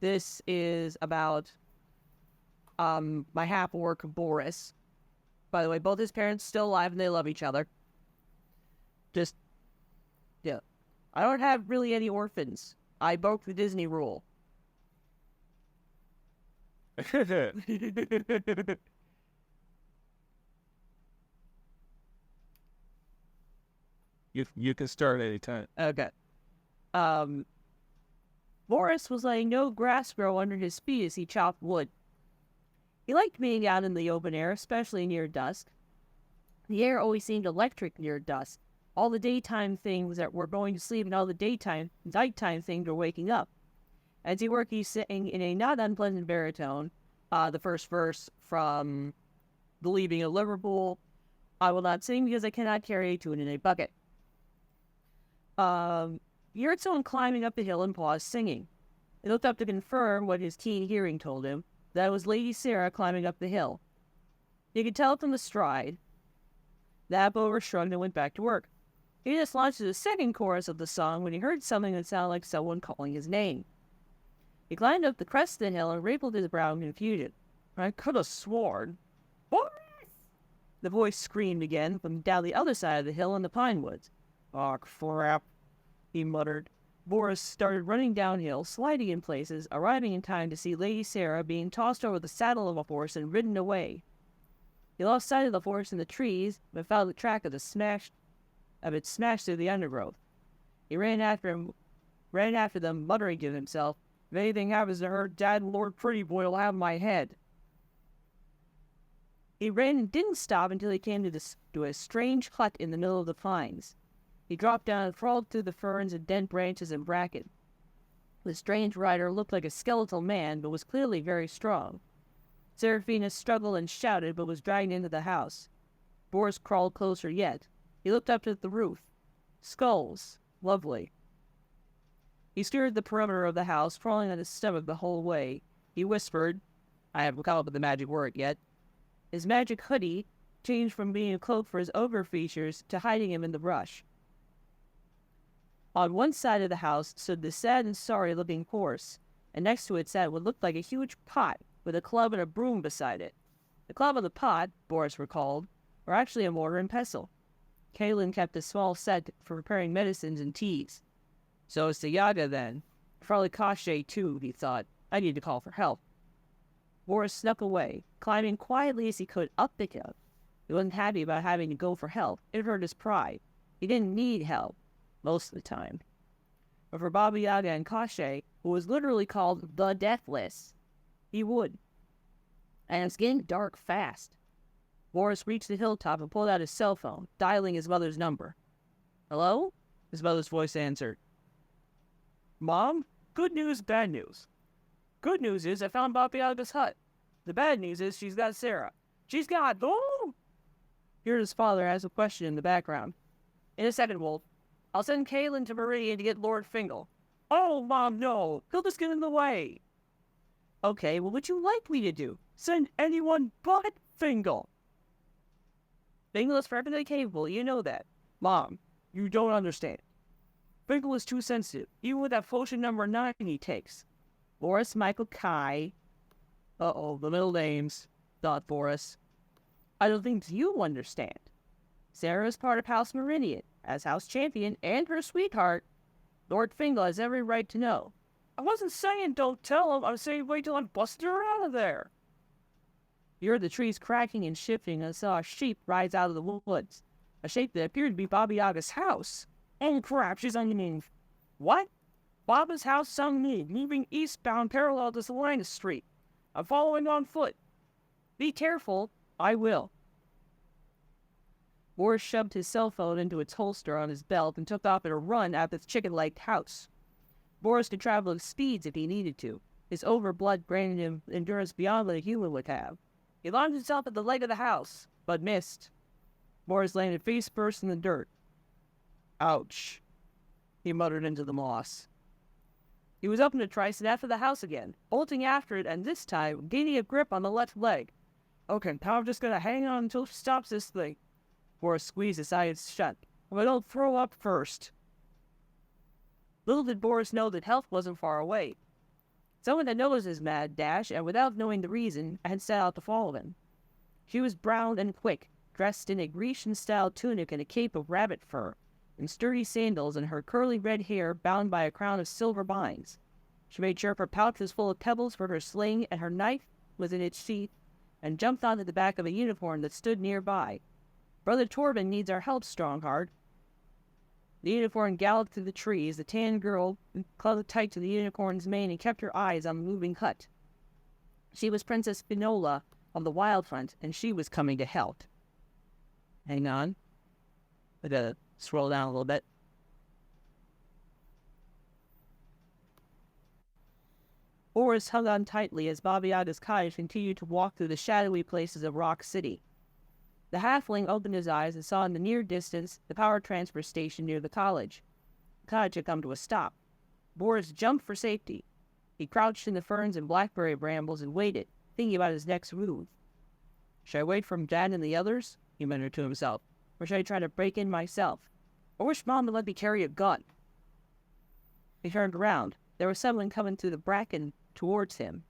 This is about my half-orc Boris. By the way, both his parents still alive and they love each other. Just, yeah. I don't have really any orphans. I broke the Disney rule. You can start anytime. Okay. Boris was letting no grass grow under his feet as he chopped wood. He liked being out in the open air, especially near dusk. The air always seemed electric near dusk. All the daytime things that were going to sleep and all the nighttime things were waking up. As he worked, he sang in a not unpleasant baritone, the first verse from The Leaving of Liverpool. I will not sing because I cannot carry a tune in a bucket. He heard someone climbing up the hill and paused singing. He looked up to confirm what his keen hearing told him, that it was Lady Sarah climbing up the hill. He could tell from the stride. That Boris shrugged and went back to work. He just launched the second chorus of the song when he heard something that sounded like someone calling his name. He climbed up the crest of the hill and wrinkled his brow in confusion. I could have sworn. Boris! The voice screamed again from down the other side of the hill in the pine woods. "Oh, crap," he muttered. Boris started running downhill, sliding in places, arriving in time to see Lady Sarah being tossed over the saddle of a horse and ridden away. He lost sight of the horse in the trees, but found the track of it smashed through the undergrowth. He ran after them, muttering to himself, "If anything happens to her, Dad and Lord Prettyboy will have my head." He ran and didn't stop until he came to a strange hut in the middle of the pines. He dropped down and crawled through the ferns and dead branches and bracken. The strange rider looked like a skeletal man, but was clearly very strong. Seraphina struggled and shouted, but was dragged into the house. Boris crawled closer yet. He looked up at the roof. Skulls. Lovely. He steered the perimeter of the house, crawling on his stomach the whole way. He whispered, I haven't come up with the magic word yet. His magic hoodie changed from being a cloak for his ogre features to hiding him in the brush. On one side of the house stood the sad and sorry-looking horse, and next to it sat what looked like a huge pot with a club and a broom beside it. The club and the pot, Boris recalled, were actually a mortar and pestle. Kaelin kept a small set for preparing medicines and teas. So it's the Yaga then. Probably Koshe too, he thought. I need to call for help. Boris snuck away, climbing quietly as he could up the hill. He wasn't happy about having to go for help. It hurt his pride. He didn't need help, most of the time. But for Baba Yaga and Koshe, who was literally called the Deathless, he would. And it's getting dark fast. Boris reached the hilltop and pulled out his cell phone, dialing his mother's number. Hello? His mother's voice answered. Mom, good news, bad news. Good news is I found Baba Yaga's hut. The bad news is she's got Sarah. She's got... Oh! Here's his father has a question in the background. In a second, Wolf. I'll send Kaylin to Meridian to get Lord Fingal. Oh, Mom, no. He'll just get in the way. Okay, well, what would you like me to do? Send anyone but Fingal. Fingal is perfectly capable, you know that. Mom, you don't understand. Fingal is too sensitive, even with that potion number 9 he takes. Boris Michael Kai. Uh-oh, the middle names, thought Boris. I don't think you understand. Sarah is part of House Meridian, as House Champion and her sweetheart. Lord Fingal has every right to know. I wasn't saying don't tell him, I was saying wait till I'm busted her out of there. You heard the trees cracking and shifting and saw a sheep rise out of the woods. A shape that appeared to be Baba Yaga's house. Oh crap, she's on the move. What? Baba's house is on the move, moving eastbound parallel to Salinas Street. I'm following on foot. Be careful. I will. Boris shoved his cell phone into its holster on his belt and took off at a run at the chicken-legged house. Boris could travel at speeds if he needed to. His overblood granted him endurance beyond what a human would have. He launched himself at the leg of the house, but missed. Boris landed face first in the dirt. Ouch, he muttered into the moss. He was up in a trice and after the house again, bolting after it and this time gaining a grip on the left leg. Okay, now I'm just gonna hang on until she stops this thing. Boris squeezed his eyes shut. If I don't throw up first. Little did Boris know that help wasn't far away. Someone had noticed his mad dash, and without knowing the reason, had set out to follow him. She was brown and quick, dressed in a Grecian-style tunic and a cape of rabbit fur, and sturdy sandals, and her curly red hair bound by a crown of silver binds. She made sure her pouch was full of pebbles for her sling, and her knife was in its sheath, and jumped onto the back of a unicorn that stood nearby. Brother Torben needs our help, Strongheart. The unicorn galloped through the trees. The tan girl clung tight to the unicorn's mane and kept her eyes on the moving hut. She was Princess Finola of the Wild Hunt, and she was coming to help. Hang on. I gotta scroll down a little bit. Boris hung on tightly as Baba Yaga's cottage continued to walk through the shadowy places of Rock City. The halfling opened his eyes and saw in the near distance the power transfer station near the college. The cottage had come to a stop. Boris jumped for safety. He crouched in the ferns and blackberry brambles and waited, thinking about his next move. Should I wait for Dad and the others? He muttered to himself. Or should I try to break in myself? I wish Mom would let me carry a gun. He turned around. There was someone coming through the bracken towards him.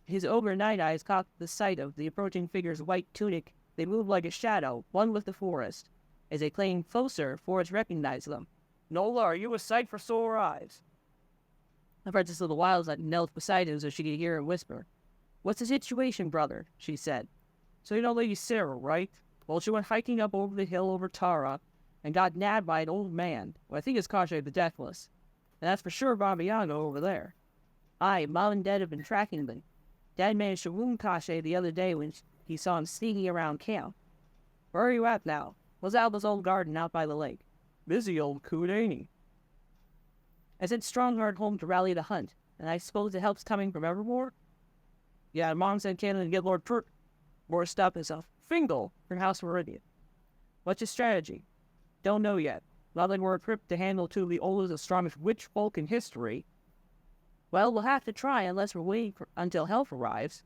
His ogre night eyes caught the sight of the approaching figure's white tunic. They moved like a shadow, one with the forest. As they came closer, Forrest recognized them. Nola, are you a sight for sore eyes? The Princess of the Wilds knelt beside him so she could hear him whisper. What's the situation, brother? She said. So you know Lady Sarah, right? Well, she went hiking up over the hill over Tara and got nabbed by an old man, who I think is Kasha the Deathless. And that's for sure Baba Yaga over there. Aye, Mom and Dad have been tracking them. Dad managed to wound Kasha the other day when he saw him sneaking around camp. Where are you at now? Was Alba's old garden out by the lake. Busy old coot, ain't he? I sent Strongheart home to rally the hunt, and I suppose the help's coming from Evermore? Yeah, Mom sent Cannon to get Lord Boris stopped himself. Fingal from House Meridian. What's your strategy? Don't know yet. Not like we're equipped to handle two of the oldest and strongest witch folk in history. Well, we'll have to try unless we're waiting until help arrives.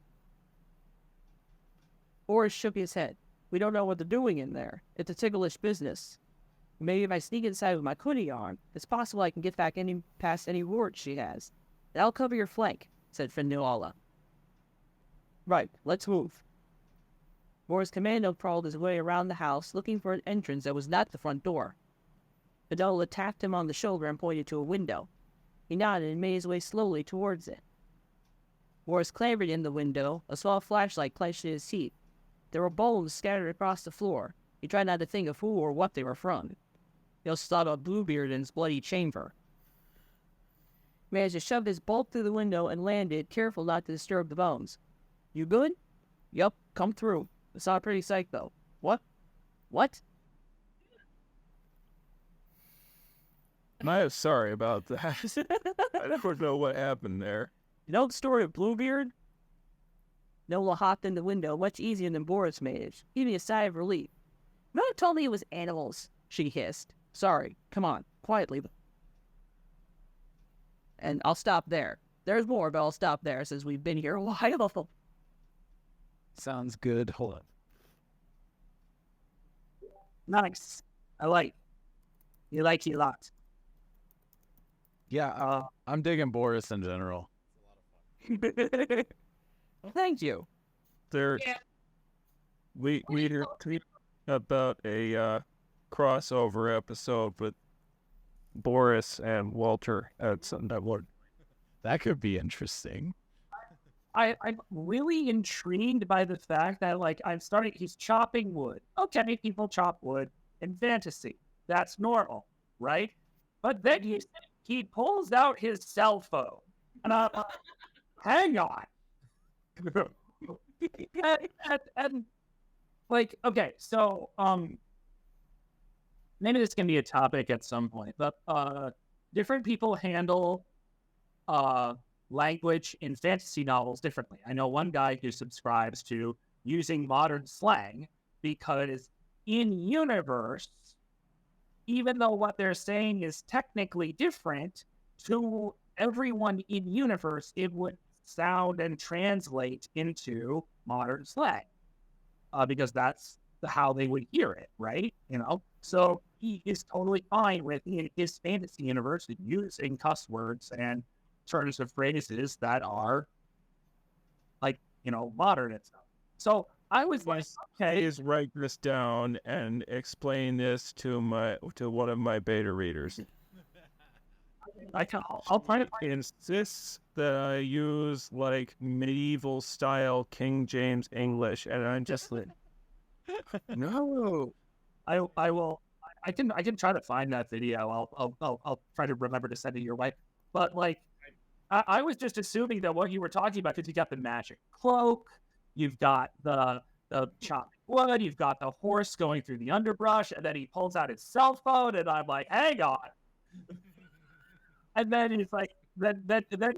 Boris shook his head. We don't know what they're doing in there. It's a ticklish business. Maybe if I sneak inside with my hoodie on, it's possible I can get back past any wards she has. That'll cover your flank, said Finola. Right, let's move. Boris' commando crawled his way around the house, looking for an entrance that was not the front door. Finola tapped him on the shoulder and pointed to a window. He nodded and made his way slowly towards it. Boris clambered in the window, a small flashlight clenched in his teeth. There were bones scattered across the floor. He tried not to think of who or what they were from. He also thought of Bluebeard and his bloody chamber. He managed to shove his bolt through the window and landed, careful not to disturb the bones. You good? Yup, come through. I saw a pretty sight, though. What? What? I am sorry about that. I never know what happened there. You know the story of Bluebeard? Nola hopped in the window much easier than Boris managed, giving a sigh of relief. You might have told me it was animals, she hissed. Sorry, come on, quietly. And I'll stop there. There's more, but I'll stop there since we've been here a while. Sounds good. Hold on. Nice. I like. You like it a lot. Yeah, I'm digging Boris in general. Thank you. There, we hear about a crossover episode with Boris and Walter at some that would. That could be interesting. I'm really intrigued by the fact that, like, he's chopping wood. Okay, people chop wood in fantasy. That's normal, right? But then he pulls out his cell phone. And I'm like, hang on. and like, okay, so, maybe this can be a topic at some point, but, different people handle, language in fantasy novels differently. I know one guy who subscribes to using modern slang because in universe, even though what they're saying is technically different, to everyone in universe, it would sound and translate into modern slang because that's how they would hear it, right? You know, so he is totally fine with his fantasy universe using cuss words and turns of phrases that are, like, you know, modern and stuff. So I was like, okay, Please write this down and explain this to one of my beta readers. I'll try to He insists that I use like medieval style King James English, and I'm just like, no. I will. I can try to find that video. I'll try to remember to send it your way. But like, I was just assuming that what you were talking about, because you got the magic cloak, you've got the chopping wood, you've got the horse going through the underbrush, and then he pulls out his cell phone, and I'm like, hang on. And then he's like, then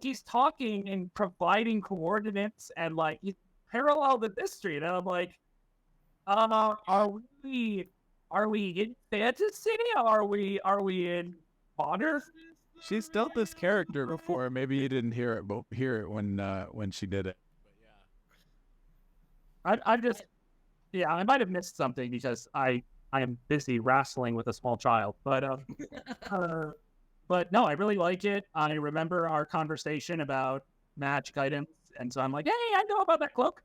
he's talking and providing coordinates, and like he's parallel the history, and I'm like, are we in fantasy? Are we in modern? She's dealt this character before. Maybe you didn't hear it when she did it. I'm just, yeah, I might have missed something because I am busy wrestling with a small child. But but no, I really like it. I remember our conversation about magic items, and so I'm like, hey, I know about that cloak.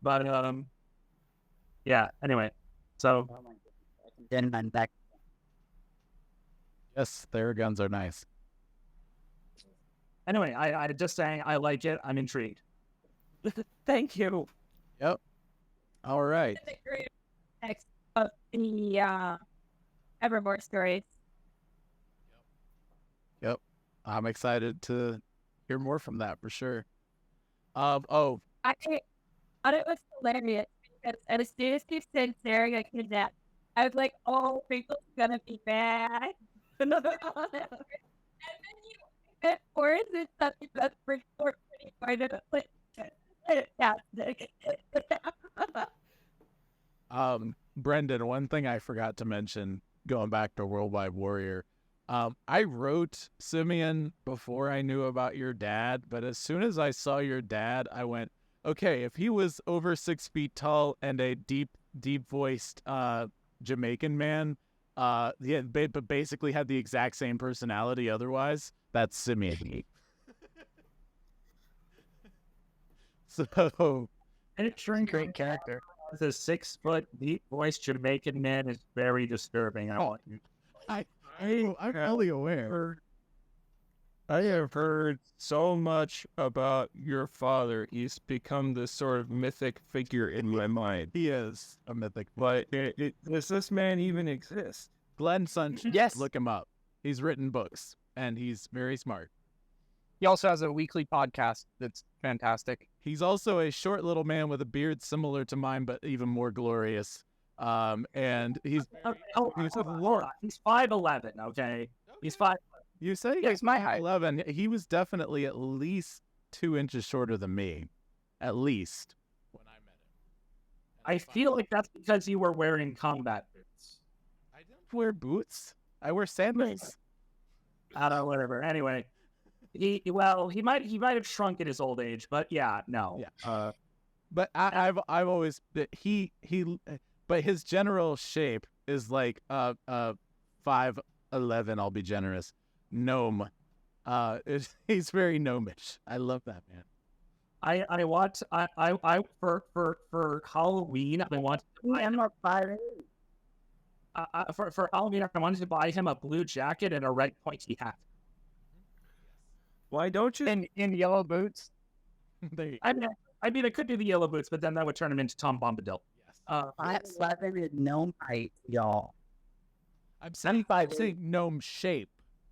But yeah. Anyway, so Then I'm back. Yes, their guns are nice. anyway, I just saying I like it. I'm intrigued. Thank you. Yep. All right. The great text of the Evermore stories. Yep. I'm excited to hear more from that for sure. Oh, I thought it was hilarious because as soon as you said Sarah got kidnapped, I was like, oh, people's gonna be bad. And then you or is it something that's pretty part of it? Fantastic. Brendan, one thing I forgot to mention, going back to Worldwide Warrior, I wrote Simeon before I knew about your dad, but as soon as I saw your dad, I went, okay, if he was over 6 feet tall and a deep voiced Jamaican man, but basically had the exact same personality otherwise, that's Simeon. So, And it's sure Great character. the 6 foot deep voiced Jamaican man is very disturbing. I'm fully aware. I have heard so much about your father. He's become this sort of mythic figure in my mind. He is a mythic. But does this man even exist? Glenn Sunshine. Yes. Look him up. He's written books, and he's very smart. He also has a weekly podcast that's fantastic. He's also a short little man with a beard similar to mine, but even more glorious. And he's He's 5'11", okay? He's 5'11". you say Yeah, he's my height. 11. He was definitely at least 2 inches shorter than me. at least when I met him. I feel like that's because you were wearing combat boots. I don't wear boots. I wear sandals. I don't know, whatever. Anyway, he might have shrunk at his old age, but yeah, no. Yeah. But I've always but his general shape is like 5'11", I'll be generous. Gnome. He's very gnomish. I love that man. I want for Halloween I want for Halloween I wanted to buy him a blue jacket and a red pointy hat. Why don't you? In yellow boots. I mean, I could do the yellow boots, but then that would turn him into Tom Bombadil. Yes. 5'11" gnome height, y'all. I'm saying gnome shape,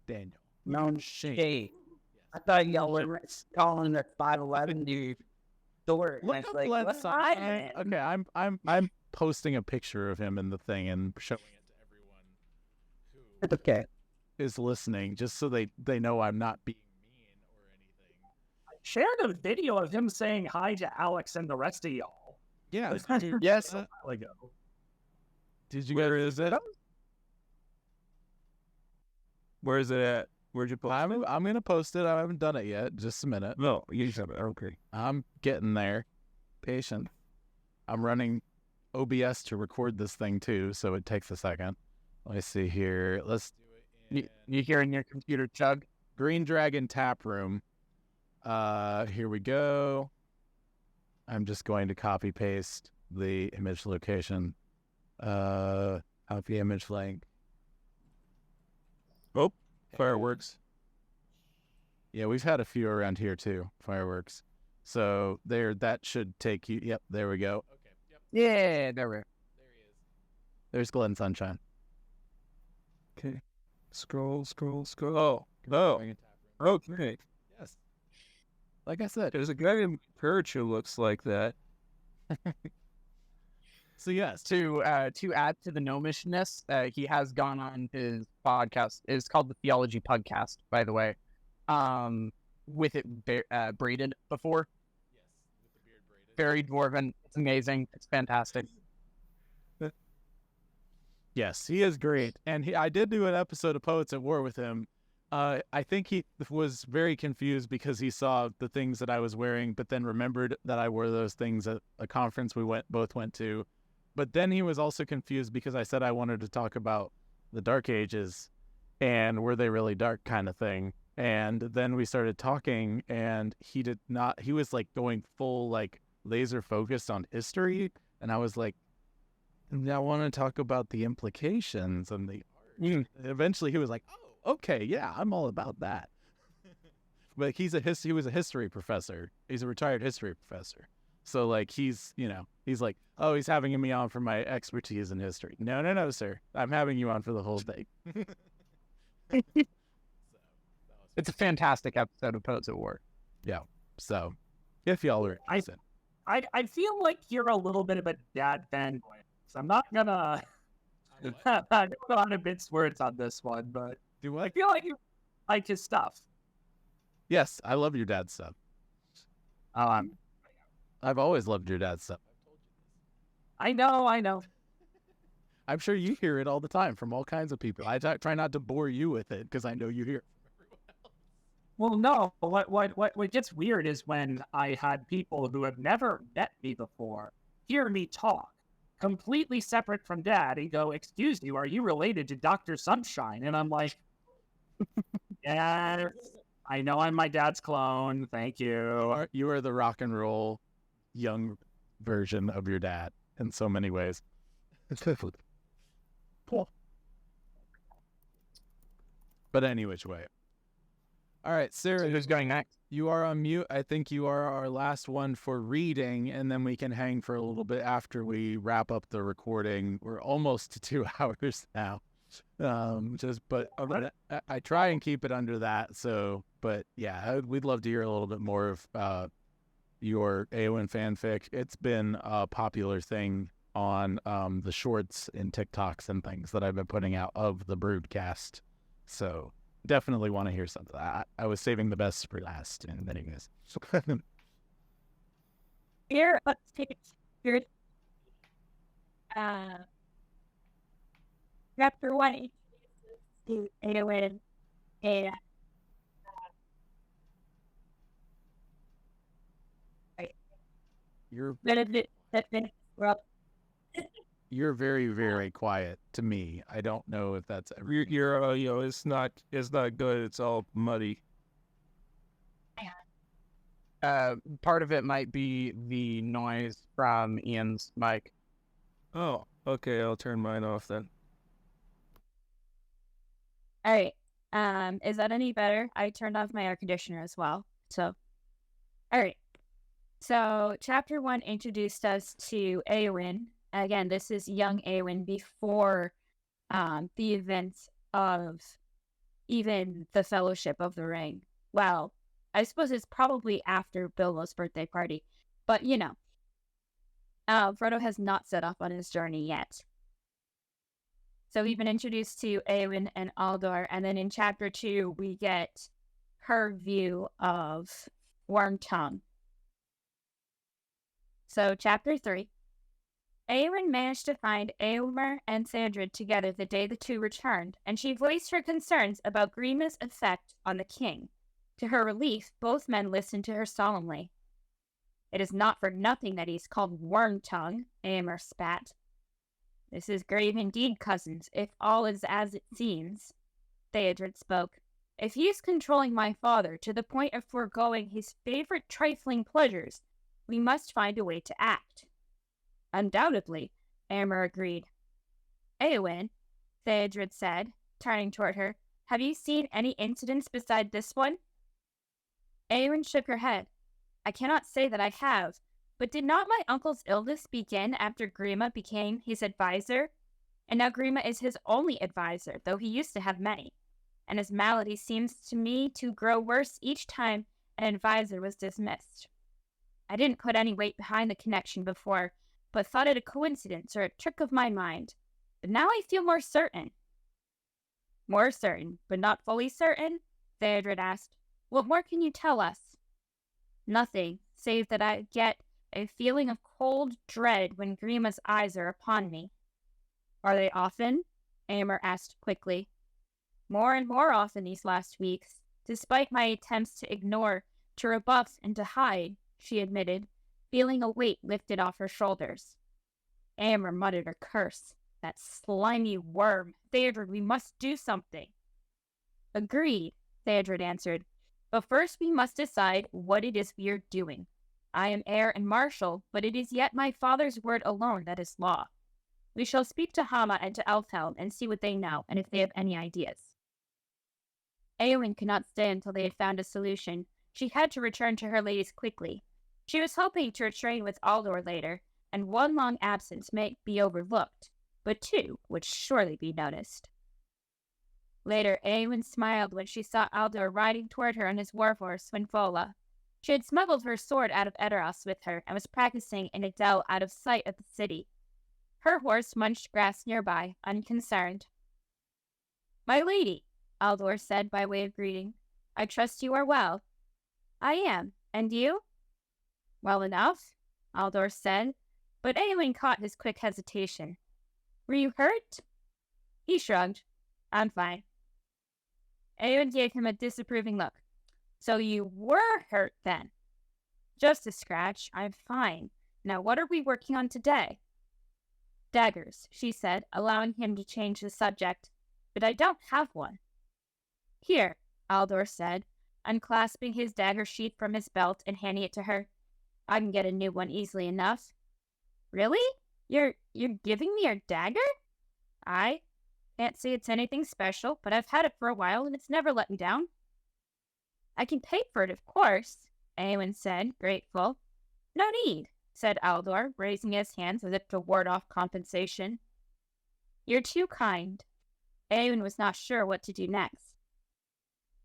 Daniel. Gnome shape. I thought y'all were calling it 5'11", dude. Short. Look up Glenn Sunshine. Okay, I'm posting a picture of him in the thing and showing it to everyone who Okay. is listening, just so they know I'm not being mean or anything. I shared a video of him saying hi to Alex and the rest of y'all. Yeah. Yes. A while ago. Did you Where get is it? Where is it at? Where'd you post it? I'm gonna post it. I haven't done it yet. Just a minute. No, you have it. Okay. I'm getting there. Patient. I'm running OBS to record this thing too, so it takes a second. Let me see here. Let's do it in You hearing your computer chug? Green Dragon Tap Room. Here we go. I'm just going to copy paste the image location. Copy image link. Oh, fireworks. Yeah, we've had a few around here too. Fireworks. So that should take you. Yep, there we go. Okay. Yep. Yeah, there we go. There he is. There's Glenn Sunshine. Okay. Scroll. Oh. Okay. Yes. Like I said. There's a guy in Perch who looks like that. So yes. To add to the gnomishness, he has gone on his podcast. It's called the Theology Podcast, by the way. With it braided before. Yes, with the beard braided. Very dwarven. It's amazing. It's fantastic. Yes, he is great. And I did do an episode of Poets at War with him. I think he was very confused because he saw the things that I was wearing, but then remembered that I wore those things at a conference we both went to. But then he was also confused because I said I wanted to talk about the Dark Ages and were they really dark kind of thing. And then we started talking and he was like going full like laser focused on history. And I was like, I want to talk about the implications and the art. Eventually he was like, oh, okay, yeah, I'm all about that. But he was a history professor. He's a retired history professor. So like he's like, oh, he's having me on for my expertise in history. No, sir. I'm having you on for the whole thing. It's a fantastic episode of Poets at War. Yeah. So if y'all are interested. I feel like you're a little bit of a dad fanboy. So I'm not gonna I don't know how to mince words on this one, but I feel like you like his stuff. Yes, I love your dad's stuff. I've always loved your dad's stuff. I know. I'm sure you hear it all the time from all kinds of people. I try not to bore you with it because I know you hear it from everyone else. Well, no. What gets weird is when I had people who have never met me before hear me talk, completely separate from Dad, and go, "Excuse you, are you related to Dr. Sunshine?" And I'm like, "Yes, I know I'm my dad's clone. Thank you." You are the rock and roll young version of your dad in so many ways. Cool. But any which way. All right, Sarah. So who's going next? You are on mute. I think you are our last one for reading, and then we can hang for a little bit after we wrap up the recording. We're almost to 2 hours now. But I try and keep it under that. So, but yeah, we'd love to hear a little bit more of your AON fanfic. It's been a popular thing on the shorts and TikToks and things that I've been putting out of the Broodcast. So definitely want to hear some of that. I was saving the best for last, and anyways. Here, let's take it. Here. Chapter 1 to Eowyn and You're well, you're very, very quiet to me. I don't know if that's ever. Your audio is not good. It's all muddy. Part of it might be the noise from Ian's mic. Oh, okay. I'll turn mine off then. all right. Is that any better? I turned off my air conditioner as well. So, all right. So, chapter 1 introduced us to Eowyn. Again, this is young Eowyn before the events of even the Fellowship of the Ring. Well, I suppose it's probably after Bilbo's birthday party. But, Frodo has not set off on his journey yet. So we've been introduced to Eowyn and Aldor, and then in chapter 2, we get her view of Wormtongue. So, chapter 3. Eowyn managed to find Eomer and Sandred together the day the two returned, and she voiced her concerns about Grima's effect on the king. To her relief, both men listened to her solemnly. It is not for nothing that he's called Wormtongue, Eomer spat. This is grave indeed, cousins, if all is as it seems. Theodred spoke. If he is controlling my father to the point of foregoing his favorite trifling pleasures, we must find a way to act. Undoubtedly, Eomer agreed. Eowyn, Theodred said, turning toward her, have you seen any incidents beside this one? Eowyn shook her head. I cannot say that I have, but did not my uncle's illness begin after Grima became his advisor? And now Grima is his only advisor, though he used to have many. And his malady seems to me to grow worse each time an advisor was dismissed. I didn't put any weight behind the connection before, but thought it a coincidence or a trick of my mind. But now I feel more certain. More certain, but not fully certain? Theodred asked. What more can you tell us? Nothing, save that I get a feeling of cold dread when Grima's eyes are upon me. Are they often? Eomer asked quickly. More and more often these last weeks, despite my attempts to ignore, to rebuff, and to hide, she admitted, feeling a weight lifted off her shoulders. Eomer muttered a curse. That slimy worm. Theodred, we must do something. Agreed, Theodred answered. But first we must decide what it is we are doing. I am heir and marshal, but it is yet my father's word alone that is law. We shall speak to Hama and to Elfhelm and see what they know, and if they have any ideas. Eowyn could not stay until they had found a solution. She had to return to her ladies quickly. She was hoping to retrain with Aldor later, and one long absence may be overlooked, but two would surely be noticed. Later, Eowyn smiled when she saw Aldor riding toward her on his warhorse, Swinfola. She had smuggled her sword out of Edoras with her and was practicing in a dell out of sight of the city. Her horse munched grass nearby, unconcerned. My lady, Aldor said by way of greeting, I trust you are well. I am, and you? Well enough, Aldor said, but Eowyn caught his quick hesitation. Were you hurt? He shrugged. I'm fine. Eowyn gave him a disapproving look. So you were hurt then? Just a scratch. I'm fine. Now what are we working on today? Daggers, she said, allowing him to change the subject. But I don't have one. Here, Aldor said, unclasping his dagger sheath from his belt and handing it to her. I can get a new one easily enough. Really? You're giving me your dagger? I can't say it's anything special, but I've had it for a while and it's never let me down. I can pay for it, of course, Eowyn said, grateful. No need, said Aldor, raising his hands as if to ward off compensation. You're too kind. Eowyn was not sure what to do next.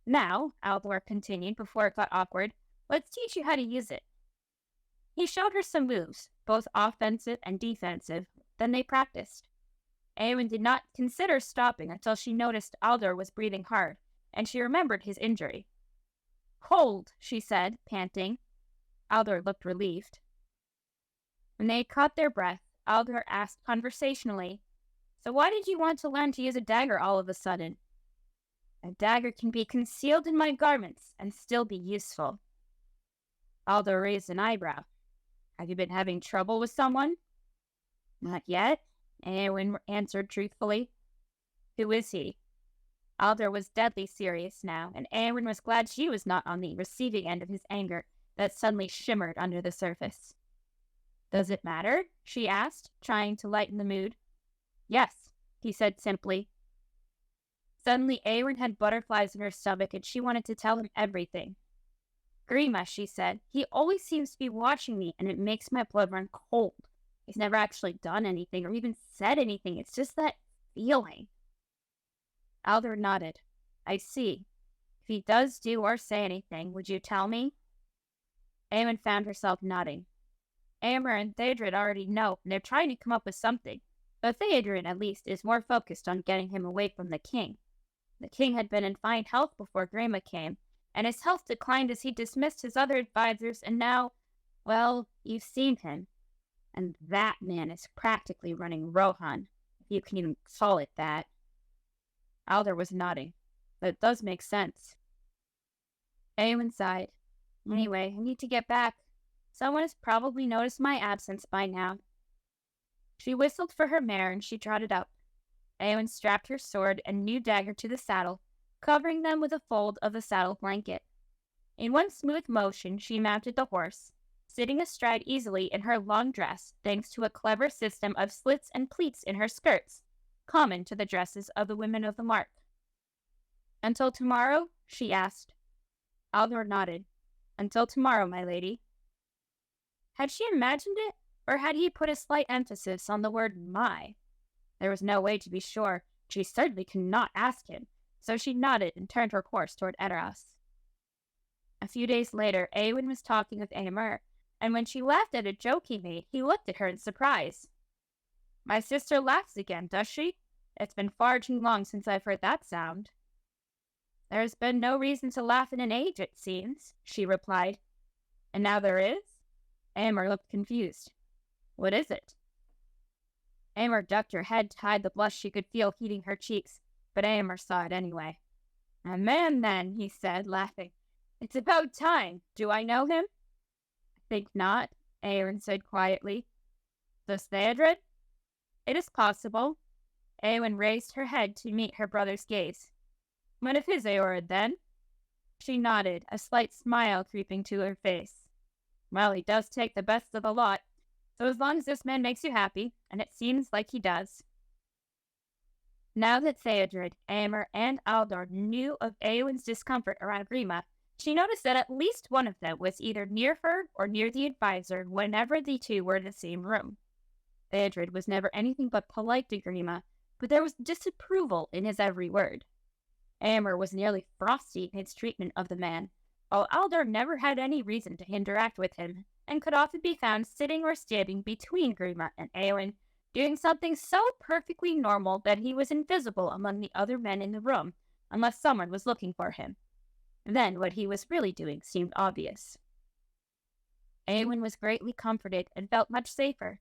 Now, Aldor continued before it got awkward, let's teach you how to use it. He showed her some moves, both offensive and defensive, then they practiced. Eowyn did not consider stopping until she noticed Aldor was breathing hard, and she remembered his injury. Hold, she said, panting. Aldor looked relieved. When they had caught their breath, Aldor asked conversationally, "So why did you want to learn to use a dagger all of a sudden?" "A dagger can be concealed in my garments and still be useful." Aldor raised an eyebrow. "Have you been having trouble with someone?" "Not yet," Eowyn answered truthfully. "Who is he?" Aldor was deadly serious now, and Eowyn was glad she was not on the receiving end of his anger that suddenly shimmered under the surface. "Does it matter?" she asked, trying to lighten the mood. "Yes," he said simply. Suddenly, Eowyn had butterflies in her stomach, and she wanted to tell him everything. "Grima," she said, "he always seems to be watching me, and it makes my blood run cold. He's never actually done anything or even said anything. It's just that feeling." Aldor nodded. "I see. If he does do or say anything, would you tell me?" Eowyn found herself nodding. Eomer and Theodred already know, and they're trying to come up with something. But Theodred, at least, is more focused on getting him away from the king. The king had been in fine health before Grima came, and his health declined as he dismissed his other advisors, and now, well, you've seen him. And that man is practically running Rohan, if you can even call it that. Aldor was nodding. "That does make sense." Eowyn sighed. "Anyway, I need to get back. Someone has probably noticed my absence by now." She whistled for her mare and she trotted up. Eowyn strapped her sword and new dagger to the saddle, covering them with a fold of the saddle blanket. In one smooth motion, she mounted the horse, sitting astride easily in her long dress thanks to a clever system of slits and pleats in her skirts, common to the dresses of the women of the mark. "Until tomorrow?" she asked. Aldor nodded. "Until tomorrow, my lady." Had she imagined it, or had he put a slight emphasis on the word "my"? There was no way to be sure. She certainly could not ask him, so she nodded and turned her course toward Edoras. A few days later, Eowyn was talking with Eomer, and when she laughed at a joke he made, he looked at her in surprise. "My sister laughs again, does she? It's been far too long since I've heard that sound." "There has been no reason to laugh in an age, it seems," she replied. "And now there is?" Eomer looked confused. "What is it?" Eomer ducked her head to hide the blush she could feel heating her cheeks, but Eomer saw it anyway. "A man, then," he said, laughing. "It's about time. Do I know him?" "I think not," Eowyn said quietly. "Does Theodred?" "It is possible." Eowyn raised her head to meet her brother's gaze. "One of his Eored, then?" She nodded, a slight smile creeping to her face. "Well, he does take the best of the lot. So as long as this man makes you happy, and it seems like he does." Now that Theodred, Eomer, and Aldor knew of Eowyn's discomfort around Grima, she noticed that at least one of them was either near her or near the advisor whenever the two were in the same room. Theodred was never anything but polite to Grima, but there was disapproval in his every word. Eomer was nearly frosty in his treatment of the man, while Aldor never had any reason to interact with him, and could often be found sitting or standing between Grima and Eowyn, doing something so perfectly normal that he was invisible among the other men in the room, unless someone was looking for him. Then what he was really doing seemed obvious. Eowyn was greatly comforted and felt much safer.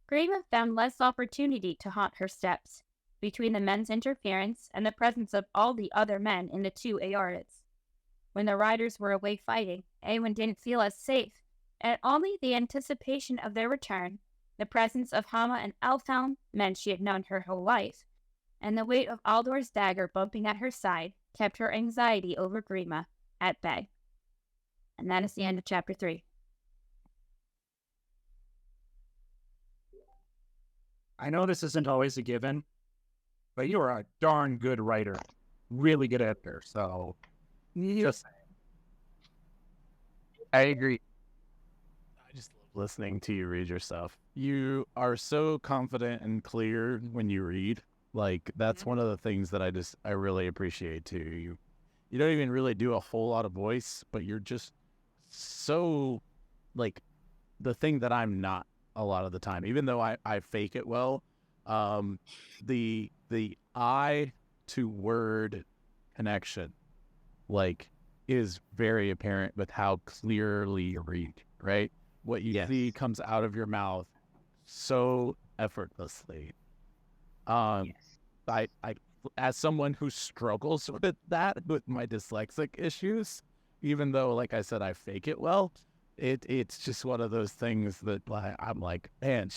Grima found less opportunity to haunt her steps, between the men's interference and the presence of all the other men in the two Eoreds. When the riders were away fighting, Eowyn didn't feel as safe, and only the anticipation of their return, the presence of Hama and Elfhelm, men she had known her whole life, and the weight of Aldor's dagger bumping at her side kept her anxiety over Grima at bay. And that is the end of chapter 3. I know this isn't always a given, but you are a darn good writer. Really good editor, so just saying. I agree. I just love listening to you read your stuff. You are so confident and clear when you read. Like, that's one of the things that I really appreciate too. You don't even really do a whole lot of voice, but you're just so, like, the thing that I'm not a lot of the time, even though I fake it well. The eye to word connection, like, is very apparent with how clearly you read, right? What you see comes out of your mouth so effortlessly. I as someone who struggles with that, with my dyslexic issues, even though, like I said, I fake it well, it's just one of those things that, like, I'm like, man,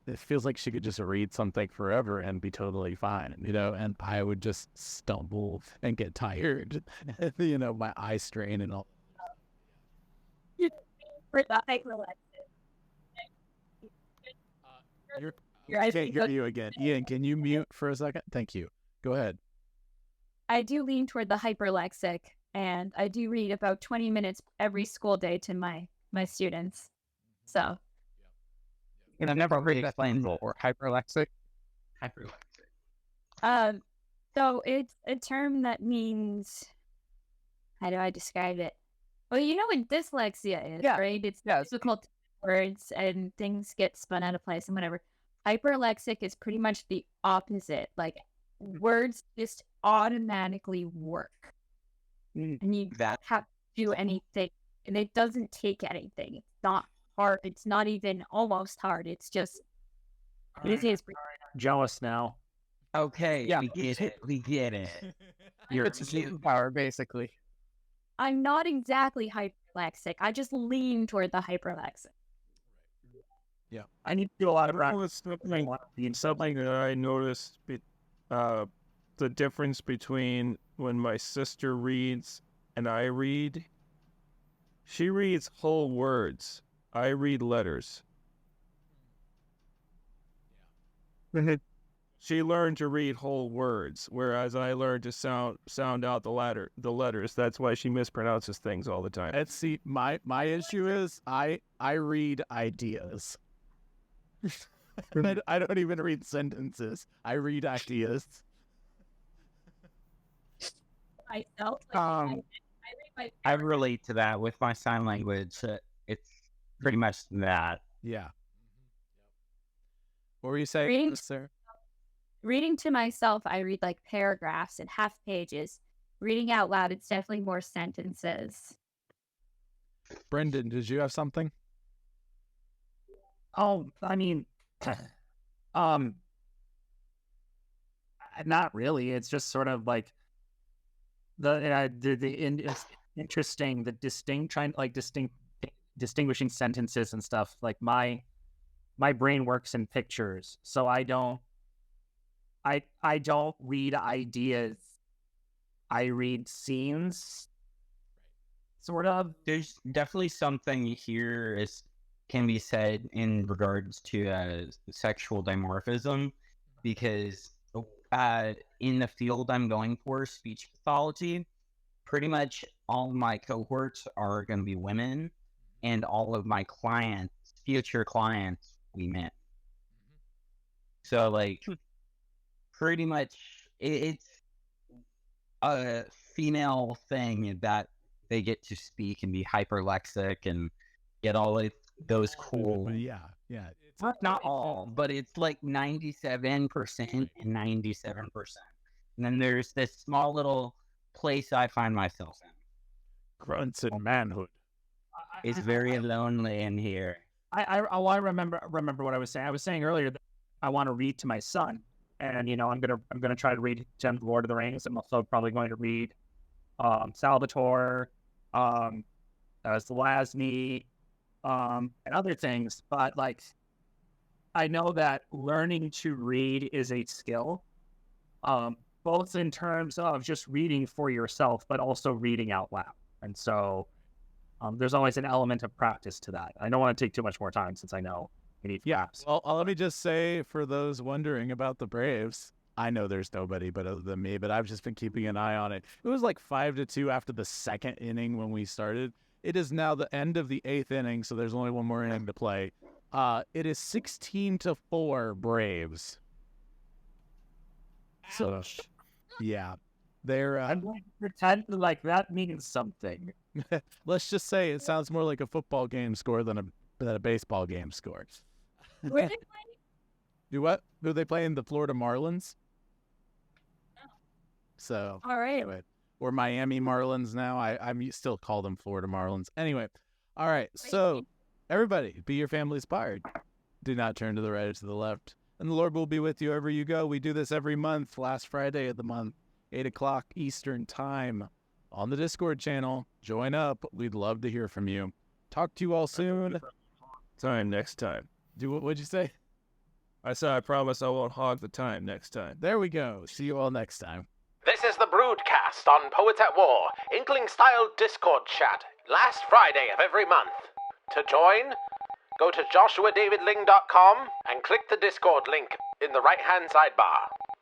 it feels like she could just read something forever and be totally fine, and I would just stumble and get tired, my eye strain and all. For the hyperlexic. I can't hear you again. Ian, can you mute for a second? Thank you. Go ahead. I do lean toward the hyperlexic, and I do read about 20 minutes every school day to my students. So. And I've never heard explained before. Hyperlexic. So it's a term that means, how do I describe it? Well, you know what dyslexia is, right? It's difficult words and things get spun out of place and whatever. Hyperlexic is pretty much the opposite. Like, words just automatically work. And you don't have to do anything. And it doesn't take anything. It's not hard. It's not even almost hard. It's just, it is. Jealous now. Okay, yeah, we get it. It's a superpower, basically. I'm not exactly hyperlexic. I just lean toward the hyperlexic. Yeah, I need to do a lot of practice. Something that I noticed, the difference between when my sister reads and I read. She reads whole words. I read letters. She learned to read whole words, whereas I learned to sound out the letters. That's why she mispronounces things all the time. And see, my issue is I read ideas. I don't even read sentences. I read ideas. Myself, I relate to that with my sign language. It's pretty much that. Yeah. What were you saying, sir? Reading to myself, I read like paragraphs and half pages. Reading out loud, it's definitely more sentences. Brendan, did you have something? Oh, I mean, not really. It's just sort of like it's interesting, distinguishing sentences and stuff. Like my brain works in pictures, so I don't read ideas. I read scenes, sort of. There's definitely something here can be said in regards to sexual dimorphism, because in the field I'm going for, speech pathology, pretty much all of my cohorts are going to be women, and all of my future clients, we men. So, like, pretty much it's a female thing that they get to speak and be hyperlexic and get all of those cool. Yeah. It's not all, but it's like 97% and 97%. And then there's this small little place I find myself in. Grunts and manhood. It's very lonely in here. I remember what I was saying. I was saying earlier that I want to read to my son, and I'm gonna try to read to him Lord of the Rings. I'm also probably going to read Salvatore, Zelazny, and other things. But like, I know that learning to read is a skill, both in terms of just reading for yourself, but also reading out loud. And so there's always an element of practice to that. I don't want to take too much more time since I know we need apps. Well, let me just say, for those wondering about the Braves, I know there's nobody but other than me, but I've just been keeping an eye on it. It was like 5-2 after the second inning when we started. It is now the end of the 8th inning, so there's only one more inning to play. It is 16-4 Braves. So, yeah. I'm going to pretend like that means something. Let's just say it sounds more like a football game score than a baseball game score. Where they play? Do what? Who they playing? The Florida Marlins. So, all right. Anyway, or Miami Marlins now. I still call them Florida Marlins. Anyway, all right. So, everybody, be your family inspired. Do not turn to the right or to the left. And the Lord will be with you wherever you go. We do this every month, last Friday of the month, 8 o'clock Eastern Time on the Discord channel. Join up. We'd love to hear from you. Talk to you all soon. Time next time. What'd you say? I said I promise I won't hog the time next time. There we go. See you all next time. This is the Broodcast on Poets at War, Inkling-style Discord chat, last Friday of every month. To join, go to joshuadavidling.com and click the Discord link in the right-hand sidebar.